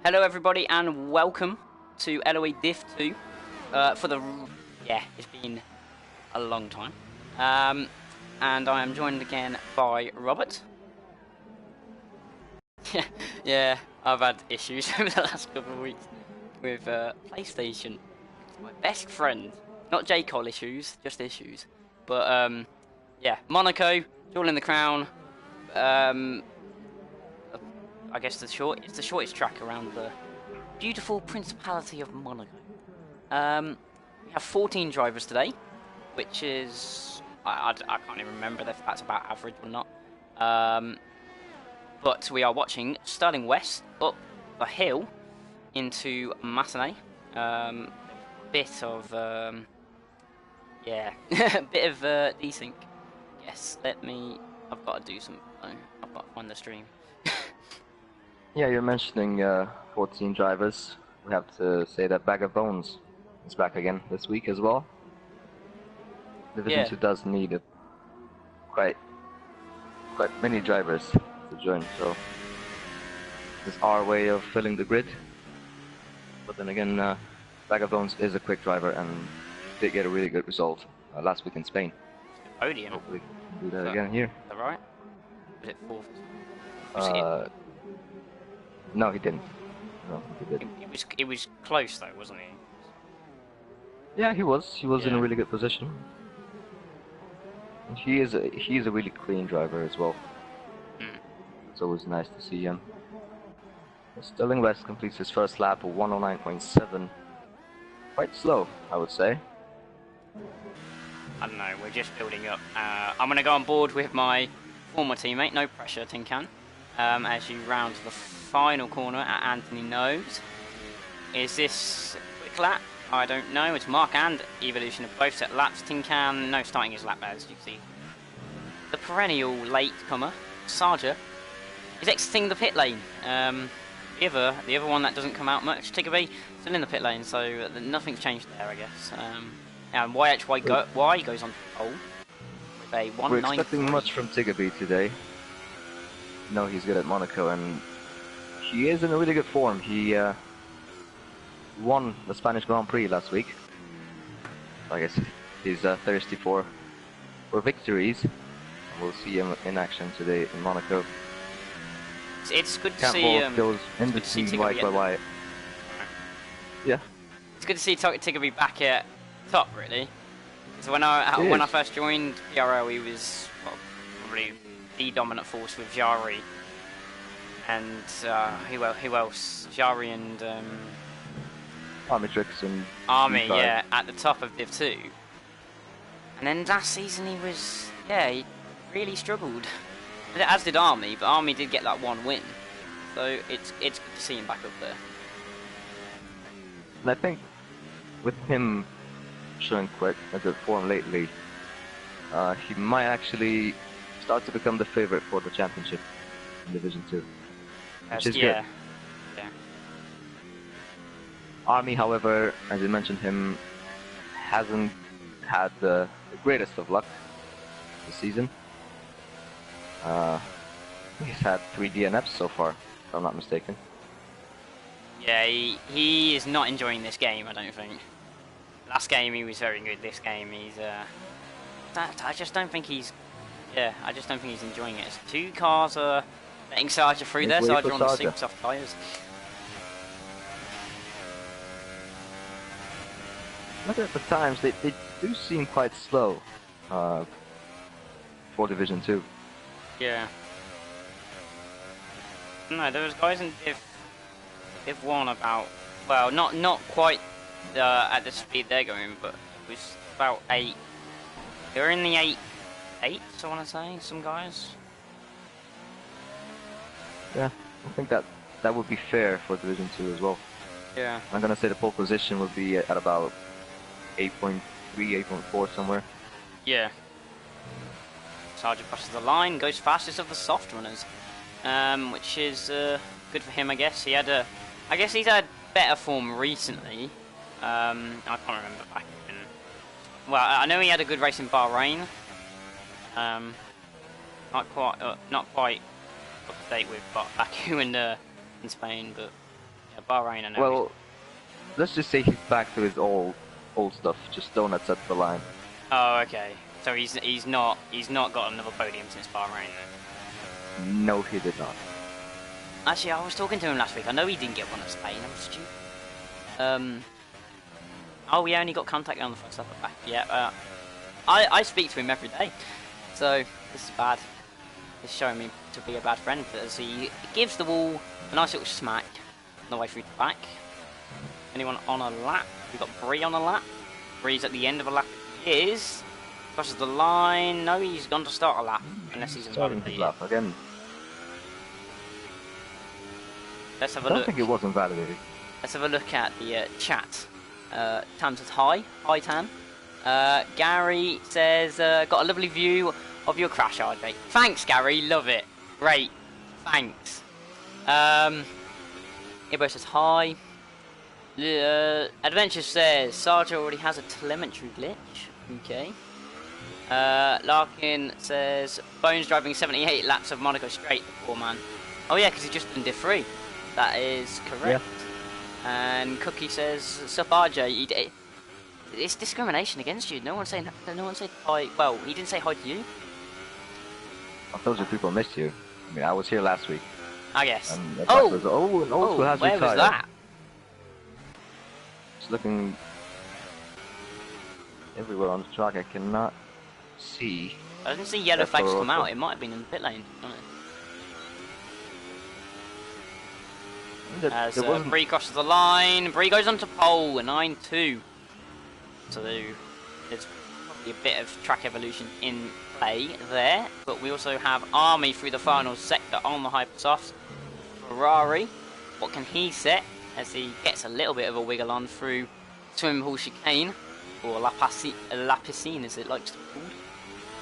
Hello everybody and welcome to LOE Div 2 it's been a long time. And I am joined again by Robert. Yeah, I've had issues over the last couple of weeks with PlayStation. It's my best friend. Not J-Col issues, just issues. But yeah, Monaco, Jewel in the Crown. I guess it's the shortest track around the beautiful Principality of Monaco. We have 14 drivers today, which is I can't even remember if that's about average or not. But we are watching starting west up the hill into Massenet. Bit of bit of desync. Yes, I've got to do some. I've got to find the stream. Yeah, you're mentioning 14 drivers. We have to say that Bag of Bones is back again this week as well. Division 2 does need quite many drivers to join, so this is our way of filling the grid. But then again, Bag of Bones is a quick driver and did get a really good result last week in Spain. Podium. Hopefully we can do that again here. Is that right? Was it fourth? No, he didn't. No, he didn't. It was close though, wasn't he? Yeah, he was. He was in a really good position. And he is a really clean driver as well. It's always nice to see him. Sterling West completes his first lap of 109.7. Quite slow, I would say. I don't know, we're just building up. I'm going to go on board with my former teammate, no pressure, Tin Can. As you round to the final corner at Anthony Nose. Is this a quick lap? I don't know. It's Mark and Evolution have both set laps. Tin Can, no starting his lap as you see. The perennial latecomer, Sarja, is exiting the pit lane. The other one that doesn't come out much, Tiggerby, still in the pit lane, so nothing's changed there, I guess. And Y goes on pole with a 193. We're expecting much from Tiggerby today. No, he's good at Monaco, and he is in a really good form. He won the Spanish Grand Prix last week. I guess he's thirsty for victories. We'll see him in action today in Monaco. It's good to see. Goes in between Y. Yeah. It's good to see Tiggerby back at top, really. So when I first joined PRL, he was probably the dominant force with Jari and who else? Jari and Armitrix and Army, yeah, at the top of Div 2. And then last season he really struggled. As did Army, but Army did get that one win. So it's good to see him back up there. And I think with him showing quite a good form lately, he might actually start to become the favorite for the championship in Division 2, which is good. Yeah. Army, however, as you mentioned, him hasn't had the greatest of luck this season. He's had 3 DNFs so far, if I'm not mistaken. Yeah, he is not enjoying this game, I don't think. Last game he was very good. This game he's I just don't think he's enjoying it. 2 cars are letting Sarja through there. Sarja on the super soft tyres. Look at the times, they do seem quite slow for Division 2. Yeah. No, there was guys in Div 1 about, well, not quite at the speed they're going, but it was about 8. They were in the 8, I want to say, some guys. Yeah, I think that would be fair for Division 2 as well. Yeah. I'm gonna say the pole position would be at about 8.3, 8.4 somewhere. Yeah. Sarja crosses the line, goes fastest of the soft runners, which is good for him, I guess. I guess he's had better form recently. I can't remember back in. Well, I know he had a good race in Bahrain. Not quite up to date with Baku in Spain, but Yeah, Bahrain, I know. Well, let's just say he's back to his old stuff. Just donuts at the line. Oh, okay. So he's not got another podium since Bahrain then. No, he did not. Actually, I was talking to him last week. I know he didn't get one at Spain. I'm stupid. Oh, yeah, only got contact on the first lap at back. Yeah. I speak to him every day, so this is bad. It's showing me to be a bad friend as he gives the wall a nice little smack on the way through the back. Anyone on a lap? We've got Bree on a lap. Bree's at the end of a lap. He is. Crosses the line. No, he's gone to start a lap. Unless he's starting his lap again. Let's have a look. I look. don't think it was invalidated. Let's have a look at the chat. Tam says hi. Hi, Tam. Gary says, got a lovely view of your crash, RJ. Thanks, Gary. Love it. Great. Thanks. Ibo says hi. Adventure says Sarge already has a telemetry glitch. Okay. Larkin says Bones driving 78 laps of Monaco straight. The poor man. Oh yeah, because he just done diff 3. That is correct. Yeah. And Cookie says, "Sup, RJ? It's discrimination against you. No one said hi. Well, he didn't say hi to you. I told you people missed you. I mean, I was here last week. I guess. Oh, an old school has where retired. Was that? It's looking everywhere on the track. I cannot see. I didn't see yellow flags come out. It might have been in the pit lane. As Bree crosses the line, Bree goes onto pole, 9-2. So there's probably a bit of track evolution in play there. But we also have Army through the final sector on the Hypersofts. Ferrari, what can he set as he gets a little bit of a wiggle on through swimming pool chicane, or La Piscine as it likes to be called.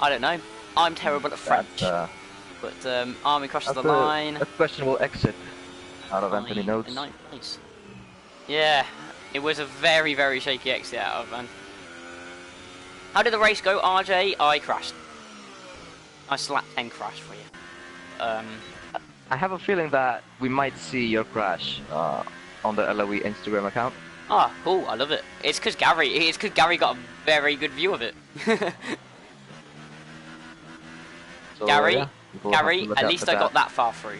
I don't know. I'm terrible at French. But Army crosses the line. A questionable exit out of Anthony Notes. In 9th place. Yeah, it was a very, very shaky exit out of Van. How did the race go, RJ? I crashed. I slap 10 crash for you. I have a feeling that we might see your crash on the LOE Instagram account. Ah, cool. I love it. It's because Gary got a very good view of it. So, Gary, yeah, Gary, at least I got that far through.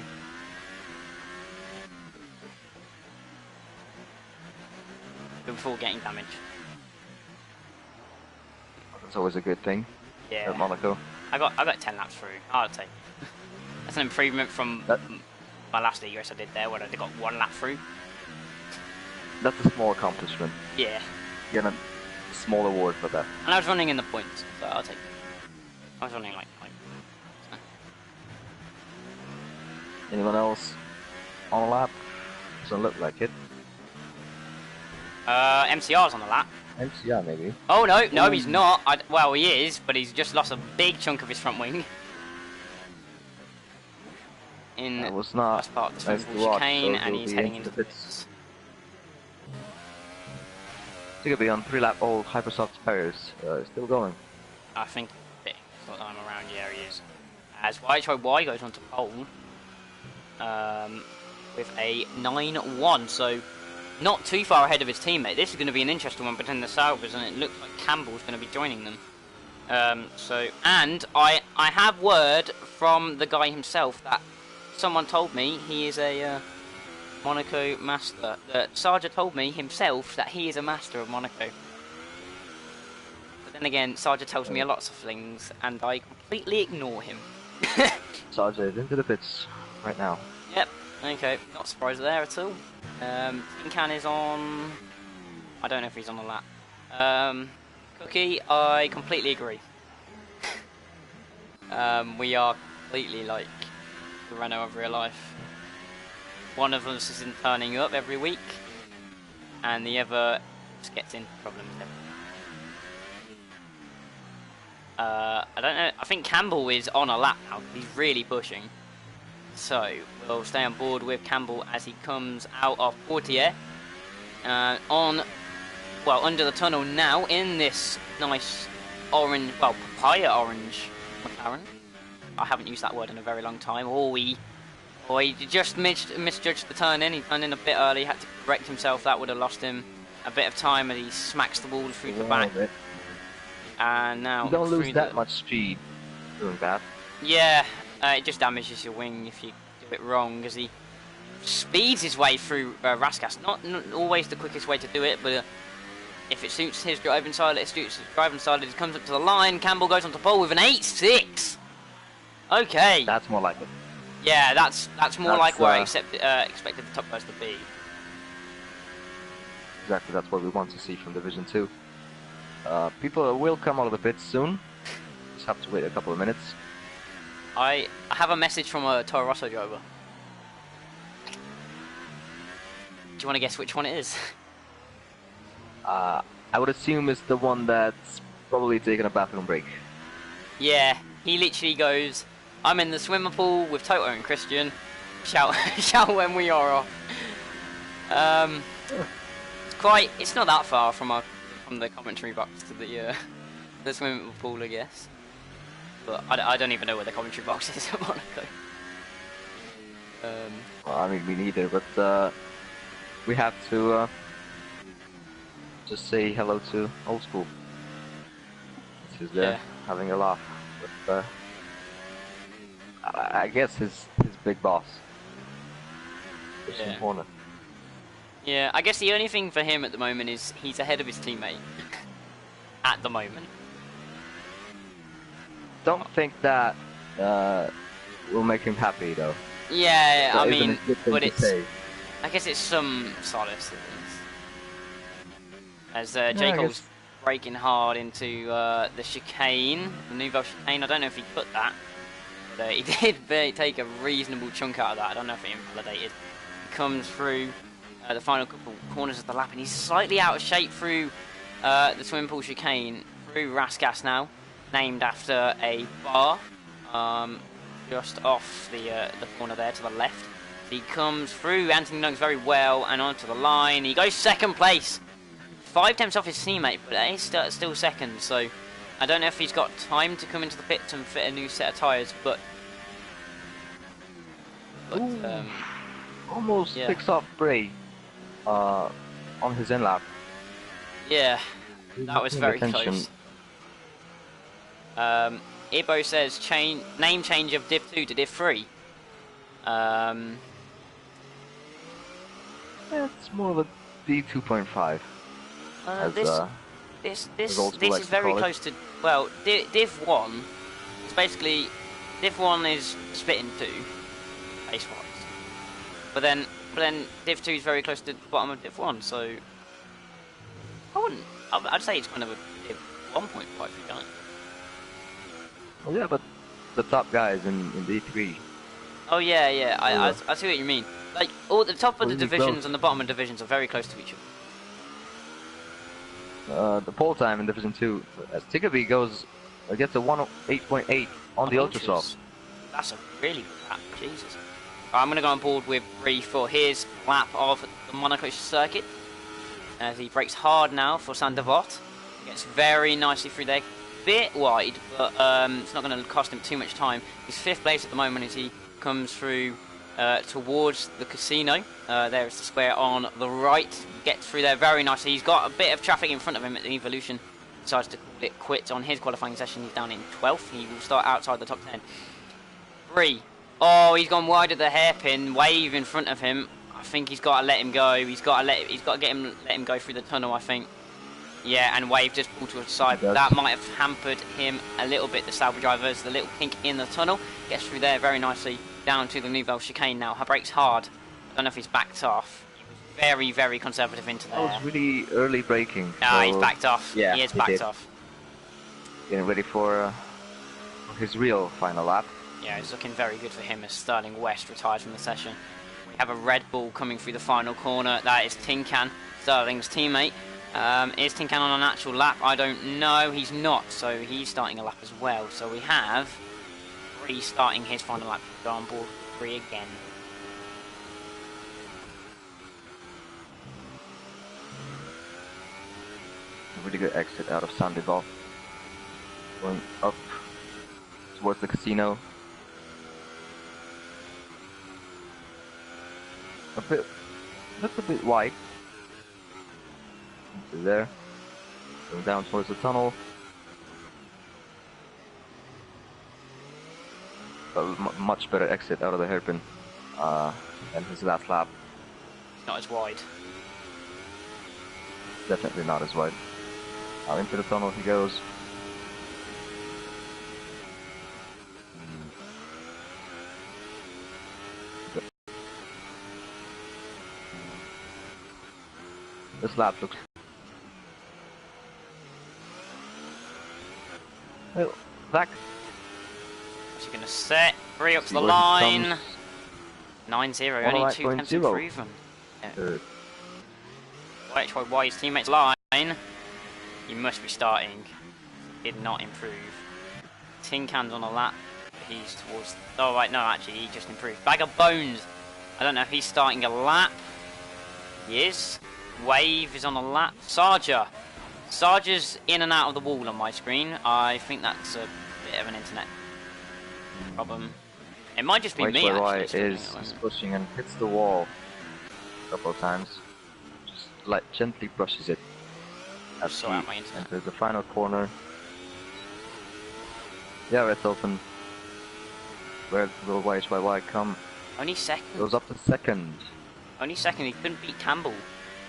Before getting damaged. That's always a good thing. Yeah. At Monaco. I got 10 laps through. I'll take. That's an improvement from my last EUS I did there, where I got 1 lap through. That's a small accomplishment. Yeah. You get a small award for that. And I was running in the points, so I'll take it. I was running like points. So. Anyone else on a lap? Doesn't look like it. MCR's on the lap. MCR maybe. Oh no, he's not. Well, he is, but he's just lost a big chunk of his front wing. In that was not first part of the chicane, and he's heading into the pits. It's gonna be on 3-lap old Hypersoft tires. Still going. I think I'm around. Yeah, he is. As YHY goes onto pole with a 9-1, so not too far ahead of his teammate. This is going to be an interesting one between the Saubers, and it looks like Campbell's going to be joining them. And I have word from the guy himself that someone told me he is a Monaco master. Sarja told me himself that he is a master of Monaco. But then again, Sarja tells me lots of things, and I completely ignore him. Sarja is into the pits right now. Yep. Okay. Not surprised there at all. Tinkan is on. I don't know if he's on the lap. Cookie, I completely agree. We are completely like the Renault of real life. One of us isn't turning up every week, and the other just gets into problems every week. I don't know. I think Campbell is on a lap now. He's really pushing. So we'll stay on board with Campbell as he comes out of Portier under the tunnel now in this nice orange, papaya orange McLaren. I haven't used that word in a very long time. Or he just misjudged the turn in. He turned in a bit early, had to correct himself. That would have lost him a bit of time, and he smacks the wall through the back. And now you don't lose that much speed doing that. Yeah, it just damages your wing if you do it wrong, as he speeds his way through Raskas. Not always the quickest way to do it, but if it suits his driving style, it suits his driving style. It comes up to the line. Campbell goes onto pole with an 8.6. Okay. That's more like it. Yeah, that's more like where I expected the top guys to be. Exactly, that's what we want to see from Division 2. People will come out of the pits soon. Just have to wait a couple of minutes. I have a message from a Toro Rosso driver. Do you want to guess which one it is? I would assume it's the one that's probably taking a bathroom break. Yeah, he literally goes, I'm in the swimming pool with Toto and Christian. Shout when we are off. It's not that far from the commentary box to the swimming pool, I guess. But I don't even know where the commentary box is at Monaco. Well, I mean, me neither, but we have to just say hello to Old School. He's there having a laugh with, I guess, his big boss. Yeah. Corner. Yeah, I guess the only thing for him at the moment is he's ahead of his teammate. At the moment. Don't think that will make him happy, though. Yeah, That I mean, but it's... Say. I guess it's some solace at least. As Jacob's braking hard into the chicane, the Nouvelle chicane. I don't know if he put that, but he did take a reasonable chunk out of that. I don't know if he invalidated. He comes through the final couple corners of the lap, and he's slightly out of shape through the swimming pool chicane, through Raskas now, named after a bar just off the corner there to the left. He comes through Anthony Nuggs very well and onto the line. He goes second place. 5 tenths off his teammate, but that is still second, so I don't know if he's got time to come into the pits and fit a new set of tyres, but almost picks off Bray on his in lap. Yeah, that was very close. Ibo says name change of Div 2 to Div 3. It's more of a D2.5. This is very close to, well, Div 1 is basically, Div 1 is split in 2 base wise, but then Div 2 is very close to the bottom of Div 1, so I'd say it's kind of a Div 1.5, can't it? Well, yeah, but the top guys in D3. Oh yeah, I see what you mean. Like, all the top of the divisions and the bottom of divisions are very close to each other. The pole time in Division 2, as Tiggerby gets a 1:08.8 on the Ultra Soft. That's a really good lap, Jesus. I'm going to go on board with Bree for his lap of the Monaco circuit. As he brakes hard now for Sandevot. Gets very nicely through there. Bit wide, but it's not going to cost him too much time. He's 5th place at the moment as he comes through towards the casino. There's the square on the right. Gets through there very nicely. He's got a bit of traffic in front of him at the Evolution. Decides to call it quits on his qualifying session. He's down in 12th. He will start outside the top 10. Bree. Oh, he's gone wide of the hairpin. Wave in front of him. I think he's got to let him go. He's got to let him go through the tunnel, I think. Yeah, and Wave just pulled to the side. That might have hampered him a little bit, the Sauber drivers. The little kink in the tunnel. Gets through there very nicely. Down to the Nouvelle chicane now. Brakes hard. I don't know if he's backed off. He was very, very conservative into there. That was really early braking. Ah, so he's backed off. Yeah, he is backed off. Getting ready for his real final lap. Yeah, it's looking very good for him as Sterling West retires from the session. We have a Red Bull coming through the final corner. That is Tinkan, Sterling's teammate. Is Tinkan on an actual lap? I don't know. He's not, so he's starting a lap as well. So we have Bree starting his final lap. Go on board with Bree again. A really good exit out of Sandoval. Going up towards the casino. a bit, looks a bit wide. Into there, going down towards the tunnel. But much better exit out of the hairpin than his last lap. Not as wide. Definitely not as wide. Now into the tunnel he goes. This lap looks... Oh, back. What's he going to set? 3 up to the line. 9-0, only 2 tenths improvement. Yeah. YHYY's teammates line. He must be starting. Did not improve. Tin Can's on a lap. He's towards... Oh, right, no, actually, he just improved. Bag of Bones. I don't know if he's starting a lap. He is. Wave is on a lap. Sarger's in and out of the wall on my screen. I think that's a bit of an internet problem. It might just be me, actually. Is pushing and hits the wall a couple of times. Just like gently brushes it. Sort out my internet. Into the final corner. Yeah, it's open. Where will YHYY come? Only second. Goes up to second. Only second. He couldn't beat Campbell.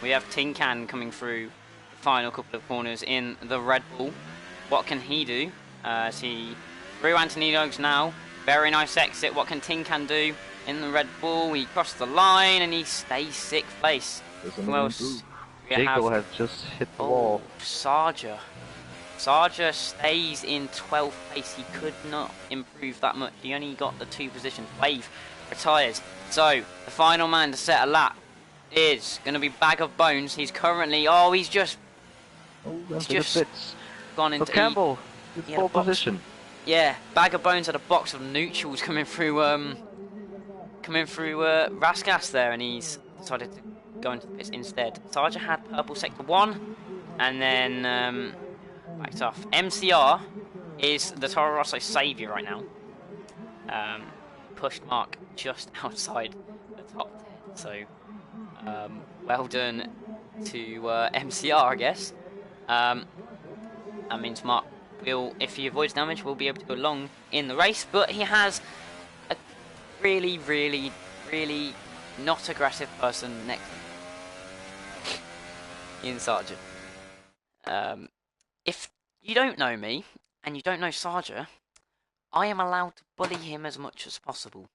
We have Tin Can coming through the final couple of corners in the Red Bull. What can he do? As he through Anthony Noakes now. Very nice exit. What can Tin Can do in the Red Bull? He crosses the line and he stays 6th place. Who else? Jago has just hit the wall. Sarger stays in 12th place. He could not improve that much. He only got the 2 positions. Wave retires. So the final man to set a lap is going to be Bag of Bones. He's currently... Oh, he's just gone into... Campbell, pole position. Yeah, Bag of Bones had a box of neutrals coming through Raskas there, and he's decided to go into the pits instead. Sarger had purple sector 1, and then backed off. MCR is the Toro Rosso saviour right now. Pushed Mark just outside the top 10, so well done to MCR, I guess. That means Mark will, if he avoids damage, will be able to go long in the race, but he has a really, really, really not aggressive person next to him. In Sarger. If you don't know me, and you don't know Sarger, I am allowed to bully him as much as possible.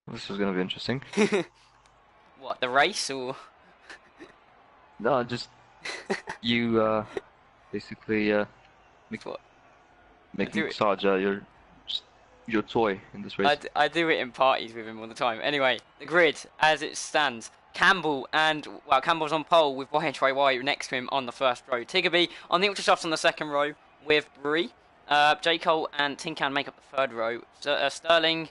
This is going to be interesting. What, the race, or...? No, just... you, basically, making Sarger your toy in this race. I do it in parties with him all the time. Anyway, the grid, as it stands... Campbell and, well, Campbell's on pole with YHYY next to him on the first row. Tiggerby on the Ultrasofts on the second row with Brie. J. Cole and Tin Can make up the third row. Sterling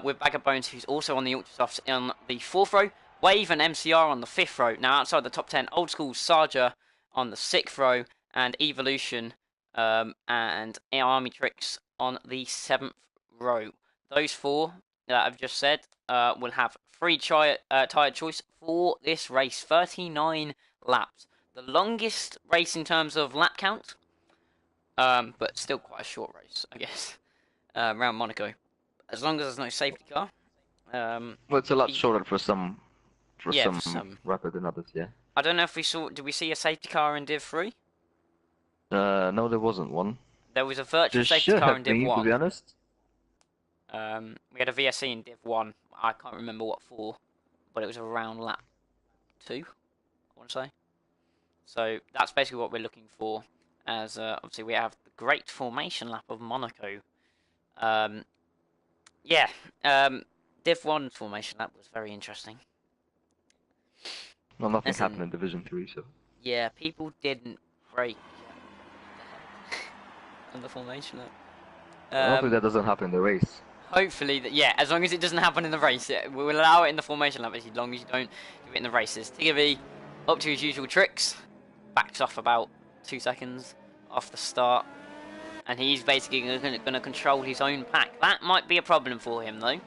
with Bag of Bones, who's also on the Ultrasofts on the fourth row. Wave and MCR on the fifth row. Now outside the top 10, Old School Sarger on the sixth row. And Evolution and Army Tricks on the seventh row. Those 4 that I've just said will have free tyre choice for this race. 39 laps. The longest race in terms of lap count, but still quite a short race, I guess, around Monaco. As long as there's no safety car. Well, it's a lot shorter for some rapid than others, yeah. I don't know if did we see a safety car in Div 3? No, there wasn't one. There was a virtual There safety should car have in Div been, 1. to be honest. We had a VSC in Div 1. I can't remember what for, but it was around lap 2, I want to say. So that's basically what we're looking for, as obviously we have the great formation lap of Monaco. Div 1 formation lap was very interesting. Well, nothing happened in Division 3, so... Yeah, people didn't break on the formation lap. Hopefully that doesn't happen in the race. Hopefully, as long as it doesn't happen in the race, we'll allow it in the formation lap as long as you don't do it in the races. Tiggerby, up to his usual tricks, backs off about 2 seconds off the start, and he's basically going to control his own pack. That might be a problem for him, though.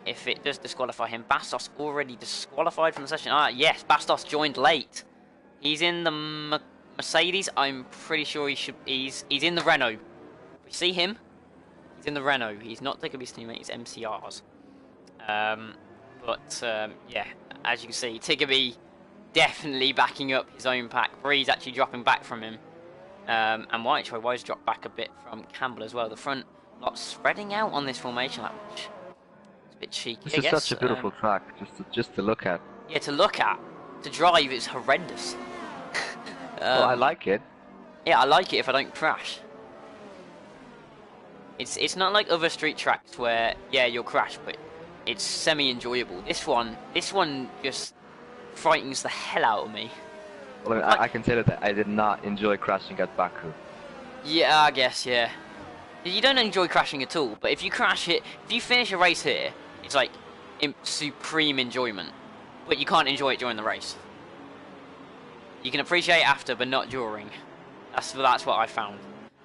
if it does disqualify him. Bastos already disqualified from the session. Yes, Bastos joined late. He's in the Mercedes. I'm pretty sure he's in the Renault. We see him. He's in the Renault. He's not Tiggerby's teammate. He's MCR's. Yeah, as you can see, Tiggerby definitely backing up his own pack. Bree's actually dropping back from him. And White's dropped back a bit from Campbell as well. The front lot spreading out on this formation lap, which is a bit cheeky. This is such a beautiful track, just to look at. Yeah, to look at. To drive, it's horrendous. Well, I like it. Yeah, I like it if I don't crash. It's not like other street tracks where, yeah, you'll crash, but it's semi-enjoyable. This one just frightens the hell out of me. Well, I mean, I can tell you that I did not enjoy crashing at Baku. Yeah, I guess, yeah. You don't enjoy crashing at all, but if you crash it, if you finish a race here, it's like supreme enjoyment. But you can't enjoy it during the race. You can appreciate it after, but not during. That's what I found.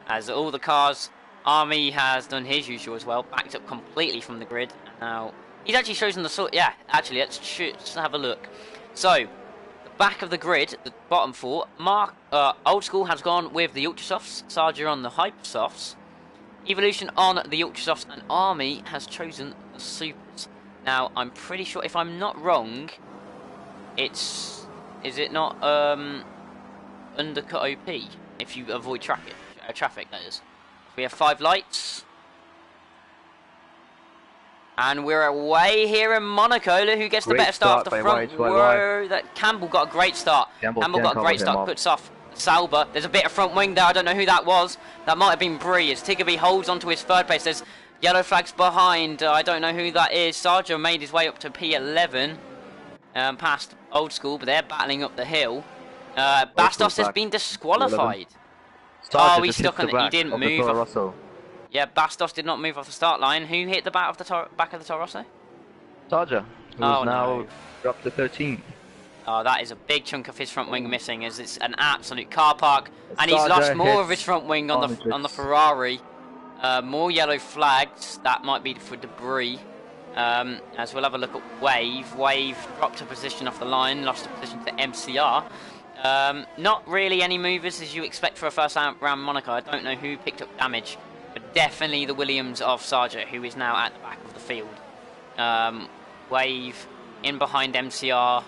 As all the cars, Army has done his usual as well, backed up completely from the grid. And now he's actually chosen the sort. Yeah, actually, let's have a look. So, the back of the grid, the bottom four. Old School has gone with the Ultrasofts, Sarja on the Hypersofts, Evolution on the Ultrasofts, and Army has chosen the Supers. Now, I'm pretty sure, if I'm not wrong, is it not undercut OP if you avoid traffic, that is. We have 5 lights. And we're away here in Monaco. Who gets the better start off the front? Whoa, that Campbell got a great start. Campbell got a great start, cuts off Sauber. There's a bit of front wing there. I don't know who that was. That might have been Bree as Tiggerby holds onto his third place. There's yellow flags behind. I don't know who that is. Sarja made his way up to P11. Past Old School, but they're battling up the hill. Bastos has been disqualified. Oh, he's stuck on it. He didn't move. Yeah, Bastos did not move off the start line. Who hit the back of the Toro Rosso? Sarja, who's now dropped to 13th. Oh, that is a big chunk of his front wing missing, as it's an absolute car park, and he's lost more of his front wing on the Ferrari. More yellow flags. That might be for debris. As we'll have a look at Wave. Wave dropped a position off the line, lost a position to MCR. Not really any movers as you expect for a first round Monaco. I don't know who picked up damage, but definitely the Williams of Sarja, who is now at the back of the field. Wave in behind MCR.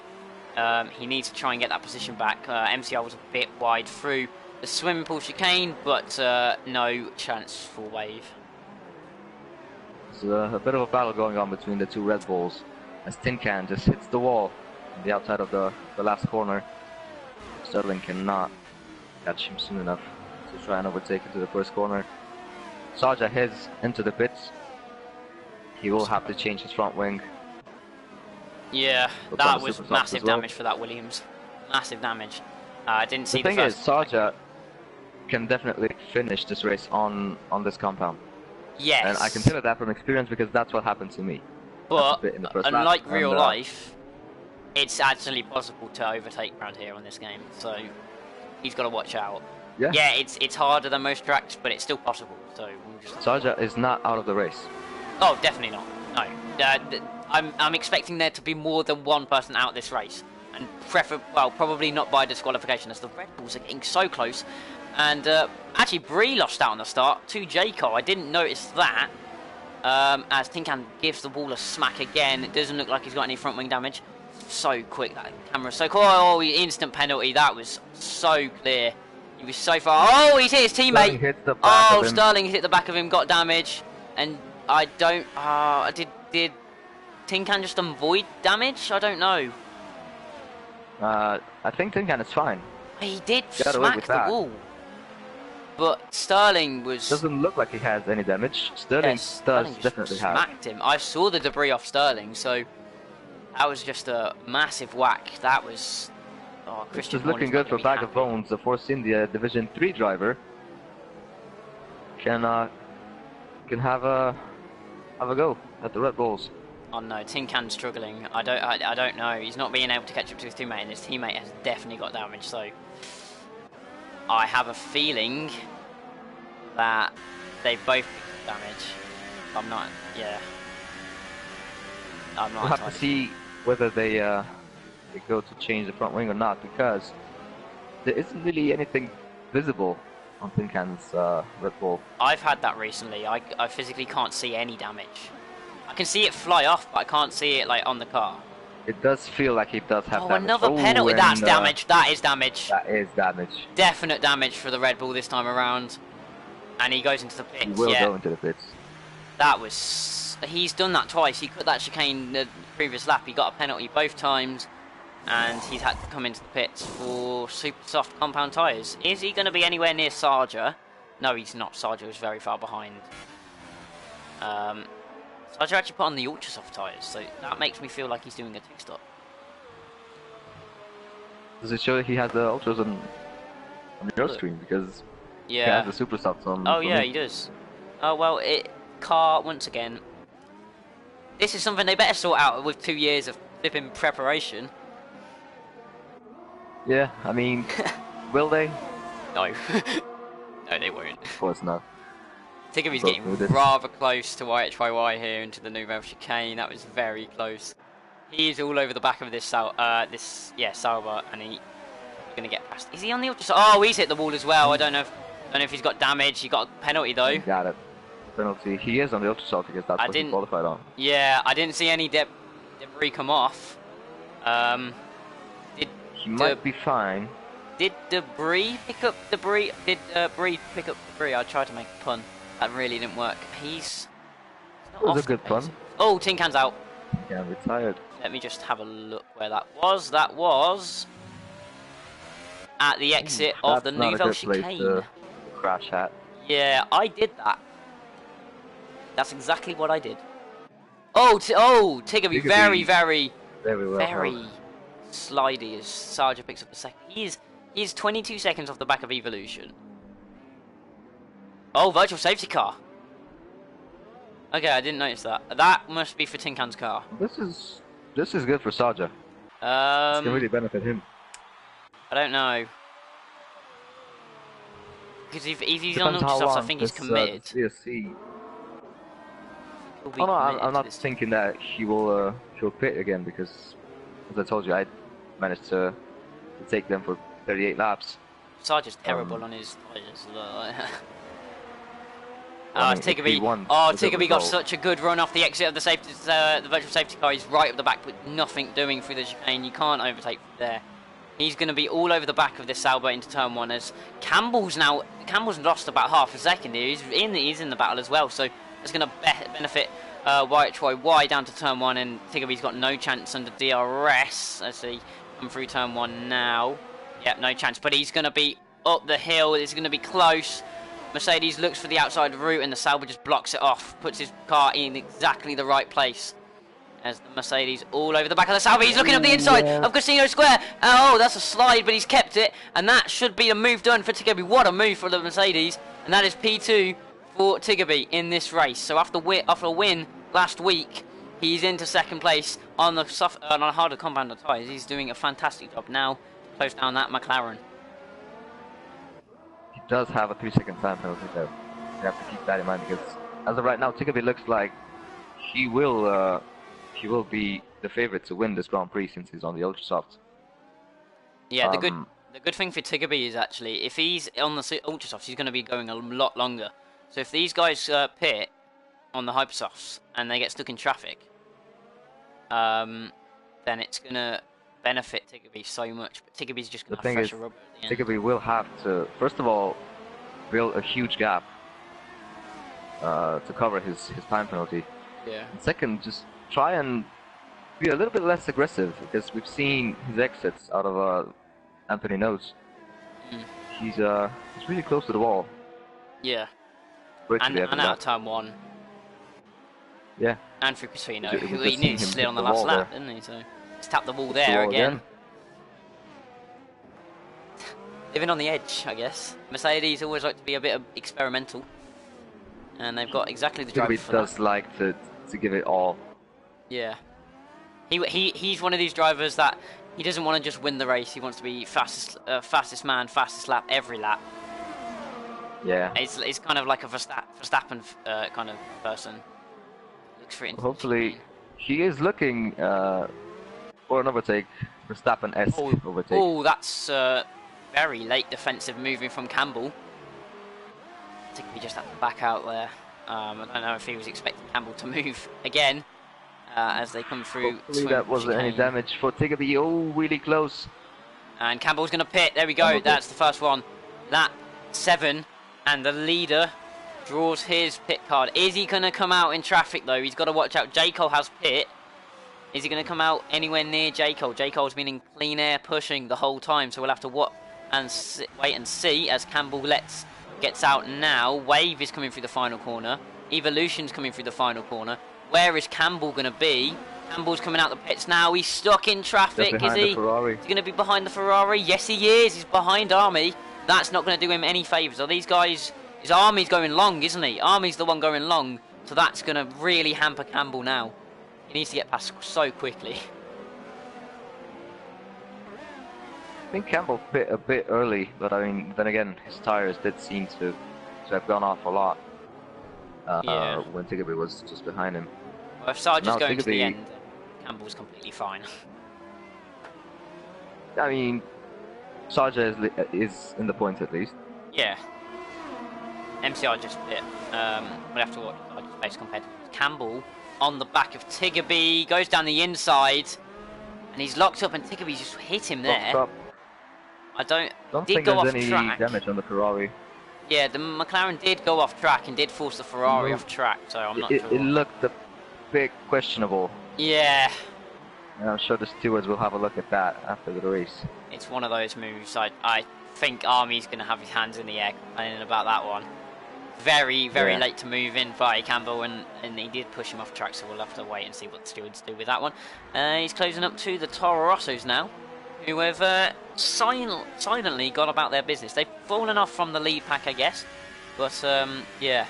He needs to try and get that position back. MCR was a bit wide through the swimming pool chicane, but no chance for Wave. There's a bit of a battle going on between the two Red Bulls as Tin Can just hits the wall on the outside of the last corner. Sterling cannot catch him soon enough to try and overtake into the first corner. Sarja heads into the pits. He will have to change his front wing. Yeah, that was massive damage for that Williams. Massive damage. I didn't see the thing is, Sarja can definitely finish this race on this compound. Yes. And I can tell you that from experience because that's what happened to me. But unlike real life, it's actually possible to overtake around here on this game. So he's got to watch out. Yeah. Yeah, it's harder than most tracks, but it's still possible. So we'll just Sarja is not out of the race. Oh, definitely not. No. I'm expecting there to be more than one person out this race, and probably not by disqualification, as the Red Bulls are getting so close. And actually, Bree lost out on the start to Jaco. I didn't notice that. As Tinkan gives the wall a smack again. It doesn't look like he's got any front wing damage. So quick, that camera's so cool. Oh, instant penalty. That was so clear. He was so far. Oh, he's hit his teammate. Sterling hit the back of him, got damage. And I don't. Did Tinkan just avoid damage? I don't know. I think Tinkan is fine. He did smack the wall. But Sterling was... Doesn't look like he has any damage. Sterling does definitely have. Smacked him. I saw the debris off Sterling, so that was just a massive whack. That was... Oh, Christian This is looking good for Bag of Bones. The Force India Division 3 driver can have a go at the Red Bulls. Oh no, Tinkan's struggling. I don't know. He's not being able to catch up to his teammate, and his teammate has definitely got damage. So I have a feeling that they both picked up damage. I'm not. Yeah. I'm not We'll have to entirely see whether they go to change the front wing or not, because there isn't really anything visible on Tin Can's Red Bull. I've had that recently. I physically can't see any damage. I can see it fly off, but I can't see it like on the car. It does feel like he does have Oh, damage. another penalty. And, That's damage. That is damage. That is damage. Definite damage for the Red Bull this time around. And he goes into the pits. He will go into the pits. That was... He's done that twice. He cut that chicane the previous lap. He got a penalty both times. And he's had to come into the pits for super soft compound tyres. Is he going to be anywhere near Sarger? No, he's not. Sarger is very far behind. Sarger actually put on the ultra soft tyres, so that makes me feel like he's doing a tick stop. Does it show that he has the ultras on your screen? Because he has the super softs on. Oh yeah, he does. Oh well, car once again. This is something they better sort out with 2 years of flipping preparation. Yeah, I mean, will they? No. No, they won't. Of course not. Tiggerby's getting rather close to YHYY here into the new Rev chicane. That was very close. He's all over the back of this Sauber, and he's gonna get past. Is he on the ultra? Oh, he's hit the wall as well. I don't know if he's got damage. He got a penalty though. He got it. Penalty. He is on the ultra soft because that's what he qualified on. Yeah, I didn't see any debris come off. He might be fine. Did debris pick up debris? Did Bree pick up debris? I tried to make a pun. That really didn't work. He's not It was a good pun. Oh, Tin Can's out. Yeah, retired. Let me just have a look where that was. That was at the exit of the Nouvelle chicane. Crash hat. Yeah, I did that. That's exactly what I did. Oh, Tiggerby, very slidey as Sarger picks up the second. He's 22 seconds off the back of Evolution. Oh, virtual safety car. Okay, I didn't notice that. That must be for Tin Can's car. This is good for Sarger. This can really benefit him. I don't know. Because if he's on ultra, I think he's committed. CSC. Oh no, I'm not thinking that he'll pit again, because, as I told you, I managed to take them for 38 laps. Sarger's terrible on his tyres. Tiggerby. Tiggerby got such a good run off the exit of the virtual safety car. He's right up the back with nothing doing through the chicane. You can't overtake there. He's going to be all over the back of this Sauber into turn 1 as Campbell's lost about half a second here. He's in the battle as well, so it's going to benefit YHYY down to turn 1, and Tiggerby's got no chance under DRS as he come through turn 1 now. Yep, no chance, but he's going to be up the hill. It's going to be close. Mercedes looks for the outside route, and the Sauber just blocks it off, puts his car in exactly the right place. As the Mercedes all over the back of the Sauber, he's looking up the inside of Casino Square. Oh, that's a slide, but he's kept it, and that should be a move done for Tiggerby. What a move for the Mercedes, and that is P2 for Tiggerby in this race. So after a win last week, he's into second place on the harder compound tyres. He's doing a fantastic job now to close down that McLaren. He does have a 3-second time penalty though. You have to keep that in mind, because as of right now, Tiggerby looks like he will be the favourite to win this Grand Prix since he's on the ultra soft. Yeah, the good thing for Tiggerby is actually if he's on the ultra softs, he's going to be going a lot longer. So if these guys pit on the hypersofts and they get stuck in traffic, then it's going to benefit Tiggerby so much. But Tiggerby's just going to have fresher rubber at the end. Tiggerby will have to, first of all, build a huge gap to cover his time penalty. Yeah. And second, just try and be a little bit less aggressive, because we've seen his exits out of Anthony knows. He's really close to the wall. Yeah. And out of turn 1. Yeah. And for Casino, who he nearly slid on the last lap, didn't he? So he's tapped the wall there again. Living on the edge, I guess. Mercedes always like to be a bit experimental, and they've got exactly the driver for that. He does like to give it all. Yeah. He's one of these drivers that he doesn't want to just win the race. He wants to be fastest man, fastest lap every lap. Yeah. It's kind of like a Verstappen kind of person. Looks for it. Hopefully He is looking for an overtake, Verstappen-esque overtake. Oh, that's very late defensive moving from Campbell. I think we just had to back out there. I don't know if he was expecting Campbell to move again as they come through. Hopefully that wasn't any damage for Tiggerby. Oh, really close. And Campbell's going to pit. There we go. Campbell That's the first one. Lap 7. And the leader draws his pit card. Is he going to come out in traffic, though? He's got to watch out. J. Cole has pit. Is he going to come out anywhere near J. Cole? J. Cole's been in clean air pushing the whole time. So we'll have to wait and see as Campbell gets out now. Wave is coming through the final corner. Evolution's coming through the final corner. Where is Campbell going to be? Campbell's coming out the pits now. He's stuck in traffic, is he? He's going to be behind the Ferrari. Yes, he is. He's behind Army. That's not going to do him any favours. Are these guys... His Army's going long, isn't he? Army's the one going long. So that's going to really hamper Campbell now. He needs to get past so quickly. I think Campbell pit a bit early, but I mean, then again, his tyres did seem to have gone off a lot when Tiggerby was just behind him. Well, if Sarge's going to the end, Campbell's completely fine. I mean, Sarge is in the points at least. Yeah. MCR just bit. We'll have to watch Sarge's pace compared to Campbell on the back of Tiggerby. Goes down the inside. And he's locked up and Tiggerby just hit him there. I don't think there's any damage on the Ferrari. Yeah, the McLaren did go off track and did force the Ferrari off track, so I'm not sure. It looked a bit questionable. Yeah. And I'm sure the stewards will have a look at that after the race. It's one of those moves. I think Army's going to have his hands in the air complaining about that one. Very late to move in by Campbell, and he did push him off track, so we'll have to wait and see what the stewards do with that one. He's closing up to the Toro Rossos now, who have silently gone about their business. They've fallen off from the lead pack, I guess, but yeah,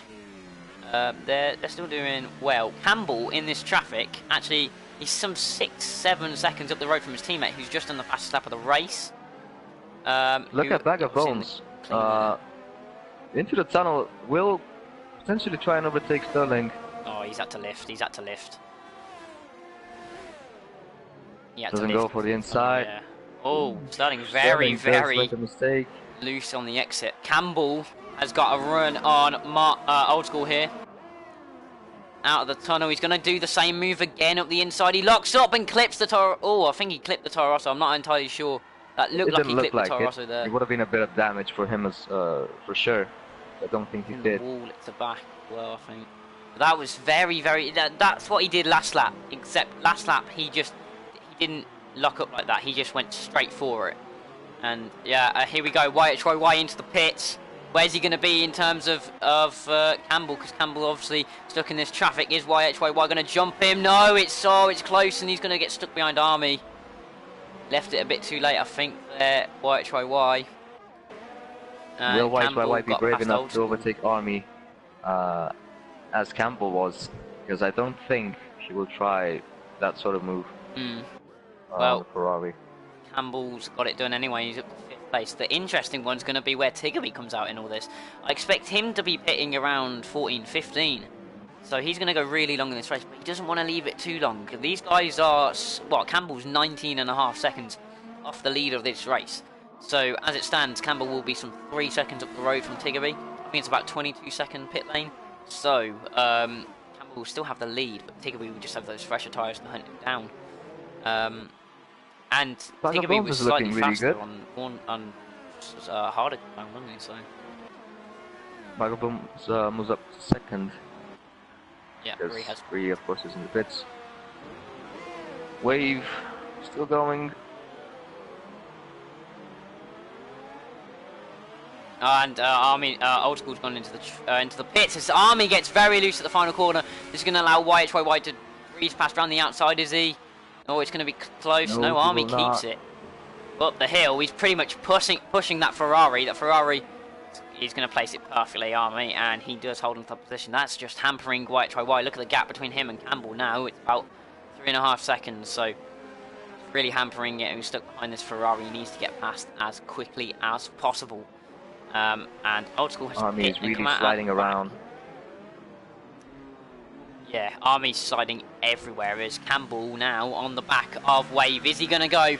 they're still doing well. Campbell in this traffic, actually, he's some 6-7 seconds up the road from his teammate, who's just on the fastest lap of the race. Look at Bag of Bones. Into the tunnel, will potentially try and overtake Sterling. Oh, he's had to lift. He's had to lift. Doesn't go for the inside. Yeah. Oh, Sterling very mistake. Loose on the exit. Campbell has got a run on Old School here. Out of the tunnel. He's going to do the same move again up the inside. He locks up and clips the Toro. Oh, I think he clipped the Toro Rosso. I'm not entirely sure. That looked like he clipped the Toro Rosso there. It would have been a bit of damage for him as for sure. I don't think he did. The wall at the back, well, I think. That was very... That's what he did last lap. Except last lap, he didn't lock up like that. He just went straight for it. And yeah, here we go. YHYY into the pits. Where's he going to be in terms of Campbell? Because Campbell obviously stuck in this traffic. Is YHYY going to jump him? No, it's close, and he's going to get stuck behind Army. Left it a bit too late, I think, there, YHYY. Will YHYY be brave enough to overtake Army as Campbell was? Because I don't think he will try that sort of move. Well, Ferrari. Campbell's got it done anyway. He's up to 5th place. The interesting one's going to be where Tiggerby comes out in all this. I expect him to be pitting around 14, 15. So he's going to go really long in this race, but he doesn't want to leave it too long. These guys are, Campbell's 19.5 seconds off the lead of this race. So as it stands, Campbell will be some 3 seconds up the road from Tiggerby. I think it's about 22-second pit lane. So Campbell will still have the lead, but Tiggerby will just have those fresher tyres to hunt him down. And Tiggerby was slightly faster on harder ground, wasn't he? So Vagabond moves up to second. Yeah, Bree of course is in the pits. Wave still going. And Army, Old School's gone into the pits. As Army gets very loose at the final corner, this is going to allow YHYY to breeze past around the outside. Is he? Oh, it's going to be close. No, Army keeps it up the hill. He's pretty much pushing that Ferrari. That Ferrari, he's going to place it perfectly, Army, and he does hold on to position. That's just hampering YHYY. Look at the gap between him and Campbell now. It's about 3.5 seconds. So really hampering it. He's stuck behind this Ferrari. He needs to get past as quickly as possible. And Old School has Army is really sliding around. Yeah, Army's sliding everywhere. Is Campbell now on the back of Wave? Is he going to go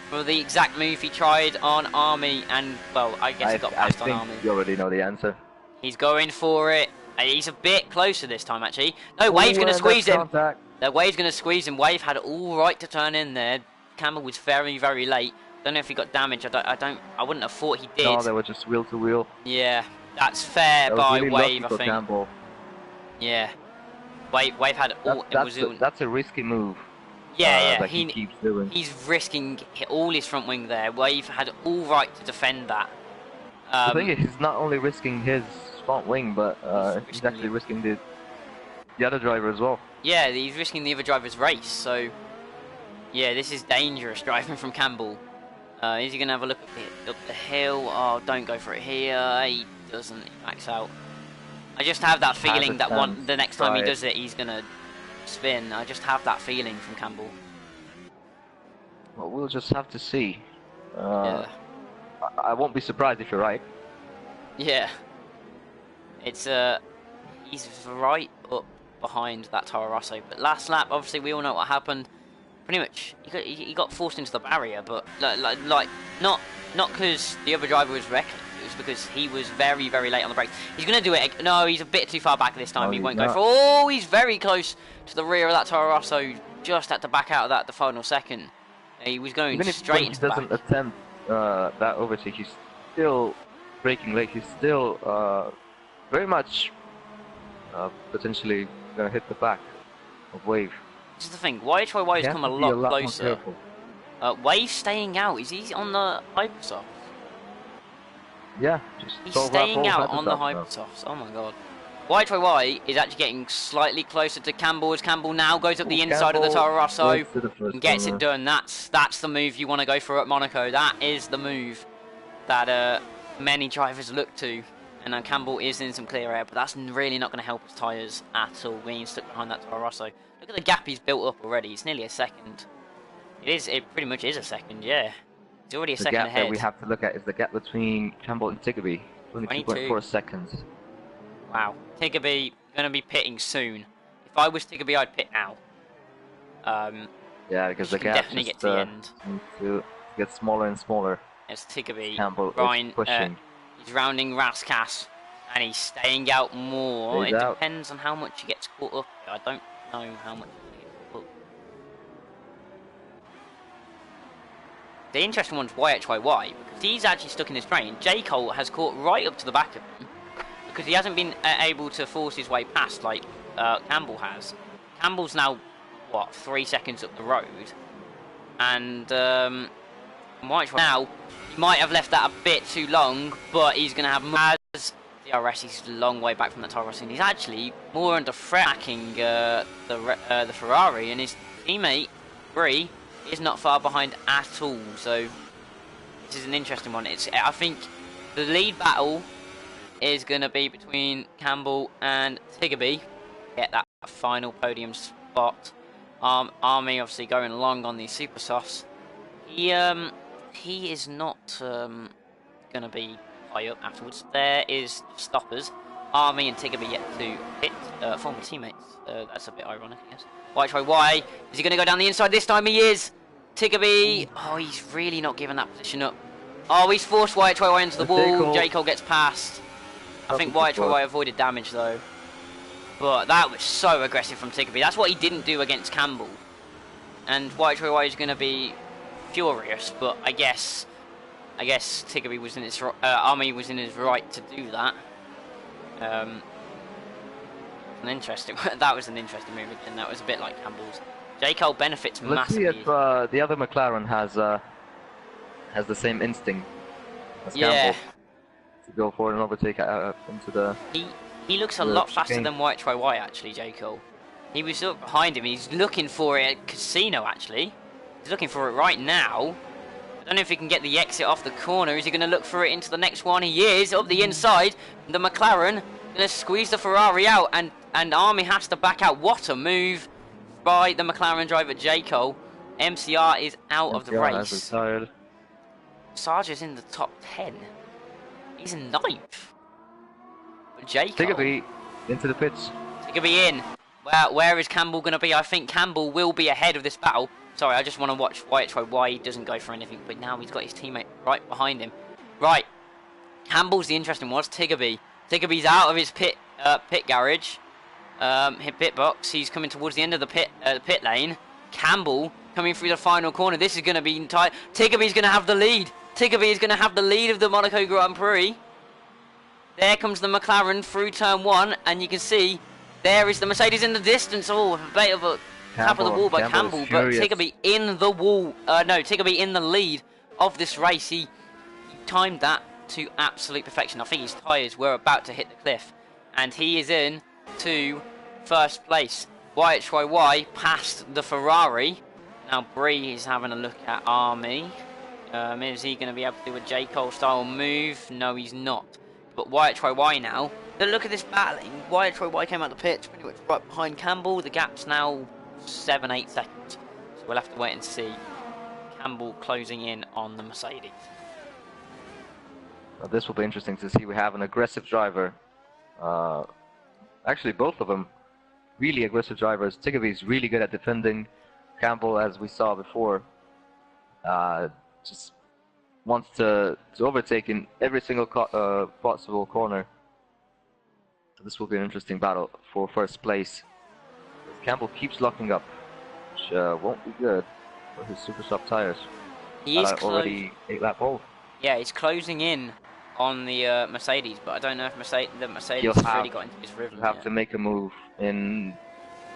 for the exact move he tried on Army? And, well, I guess he got passed on Army. I think you already know the answer. He's going for it. He's a bit closer this time, actually. No, Wave's going to squeeze him. The Wave's going to squeeze him. Wave had all right to turn in there. Campbell was very, very late. Don't know if he got damaged. I wouldn't have thought he did. No, they were just wheel to wheel. Yeah, that's fair by really Wave, I think. Campbell. Yeah. Wave had all. That's a risky move. Yeah, that he keeps doing. He's risking all his front wing there. Wave had all right to defend that. The thing is, he's not only risking his front wing, but he's actually risking the other driver as well. Yeah, he's risking the other driver's race. So, yeah, this is dangerous driving from Campbell. Is he going to have a look up the hill? Oh, don't go for it here. He doesn't. He backs out. I just have that feeling that the next time he does it, he's going to spin. I just have that feeling from Campbell. Well, we'll just have to see. Yeah. I won't be surprised if you're right. Yeah. It's he's right up behind that Toro Rosso. But last lap, obviously, we all know what happened. Pretty much, he got forced into the barrier, but like not because the other driver was wrecking. It was because he was very, very late on the brakes. He's going to do it. No, he's a bit too far back this time. He won't go for. Oh, he's very close to the rear of that Toro Rosso. Just had to back out of that the final second. He was going straight into the back. Even if he doesn't attempt that overtake, he's still braking late. He's still very much potentially going to hit the back of Wave. This is the thing. YHYY has come a lot closer. Wave's staying out. Is he on the hypersofts? Yeah, he's staying out on the hypersofts. Oh my god. YHYY is actually getting slightly closer to Campbell as Campbell now goes up the inside of the Toro Rosso and gets it done. That's the move you want to go for at Monaco. That is the move that many drivers look to. And Campbell is in some clear air, but that's really not going to help his tyres at all when he's stuck behind that Toro Rosso. Look at the gap he's built up already. It's nearly a second. It pretty much is a second, yeah. He's already a second ahead. The gap that we have to look at is the gap between Campbell and Tiggerby. 22.4 seconds. Wow. Tiggerby going to be pitting soon. If I was Tiggerby, I'd pit now. Yeah, because the gap definitely get to the end. To get smaller and smaller. It's Tiggerby. Campbell is pushing. He's rounding Raskas, and he's staying out more. It depends on how much he gets caught up. I don't know how much he gets caught up. The interesting one's YHYY, because he's actually stuck in his train. J. Cole has caught right up to the back of him, because he hasn't been able to force his way past like Campbell has. Campbell's now, what, 3 seconds up the road, and YHYY now, he might have left that a bit too long, but he's going to have as DRS. He's a long way back from the Toro Rosso, and he's actually more under threat attacking the Ferrari, and his teammate Bree is not far behind at all. So this is an interesting one. I think the lead battle is going to be between Campbell and Tiggerby. Get that final podium spot. Army obviously going along on these super softs. He is not going to be high up afterwards. There is stoppers. Army and Tiggerby yet to hit former teammates. That's a bit ironic, I guess. YHYY, is he going to go down the inside this time? He is. Tiggerby, oh, he's really not giving that position up. Oh, he's forced YHYY into the wall. J. Cole gets past. I think YHYY avoided damage though. But that was so aggressive from Tiggerby. That's what he didn't do against Campbell. And YHYY is going to be furious, but I guess Tiggerby was in his Army was in his right to do that. That was an interesting move again. That was a bit like Campbell's. J. Cole benefits massively. Let's see if the other McLaren has the same instinct as Campbell to go for an overtake into the. He looks a lot faster than YHYY actually, J. Cole. He was up behind him. He's looking for it at Casino actually. He's looking for it right now. I don't know if he can get the exit off the corner. Is he going to look for it into the next one? He is, up the inside. The McLaren going to squeeze the Ferrari out, and Army has to back out. What a move by the McLaren driver, J. Cole. MCR is out of the race. Sarge's in the top 10. He's in 9th. But J. Cole. Tiggerby into the pits. Tiggerby in. Where is Campbell going to be? I think Campbell will be ahead of this battle. Sorry, I just want to watch Wyatt try why he doesn't go for anything, but now he's got his teammate right behind him. Right, Campbell's the interesting one. Tiggerby. Tiggerby's out of his pit garage, his pit box. He's coming towards the end of the pit lane. Campbell coming through the final corner. This is going to be tight. Tiggerby's going to have the lead. Tiggerby is going to have the lead of the Monaco Grand Prix. There comes the McLaren through turn 1, and you can see there is the Mercedes in the distance. Oh, a bit of a tap of the wall by Campbell, but Tiggerby in the wall. No, Tiggerby in the lead of this race. He timed that to absolute perfection. I think his tyres were about to hit the cliff, and he is in to first place. YHYY passed the Ferrari. Now Bree is having a look at Army. Is he going to be able to do a J. Cole style move? No, he's not. But YHYY now. Look at this battling. YHYY came out the pitch pretty much right behind Campbell. The gap's now 7-8 seconds. So we'll have to wait and see. Campbell closing in on the Mercedes. Well, this will be interesting to see. We have an aggressive driver. Actually, both of them really aggressive drivers. Tiggerby is really good at defending. Campbell, as we saw before, just wants to overtake in every single possible corner. So this will be an interesting battle for first place. Campbell keeps locking up, which won't be good for his super soft tires. He is already 8-lap old. Yeah, he's closing in on the Mercedes, but I don't know if the Mercedes has really got into his rhythm. He'll have to make a move in,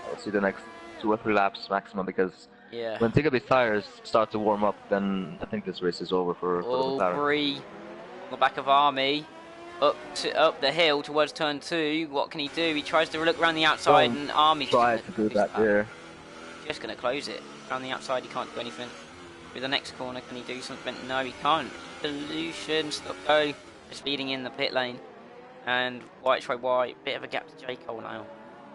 let's see, the next 2 or 3 laps maximum, because when Tiggerby's tires start to warm up, then I think this race is over for the McLaren. Bree on the back of Army, up the hill towards turn 2. What can he do? He tries to look around the outside, and Army's tries to do that there. Just going to close it. Around the outside, he can't do anything. Through the next corner, can he do something? No, he can't. Solution, stop go. Just leading in the pit lane. And YHYY, bit of a gap to J. Cole now.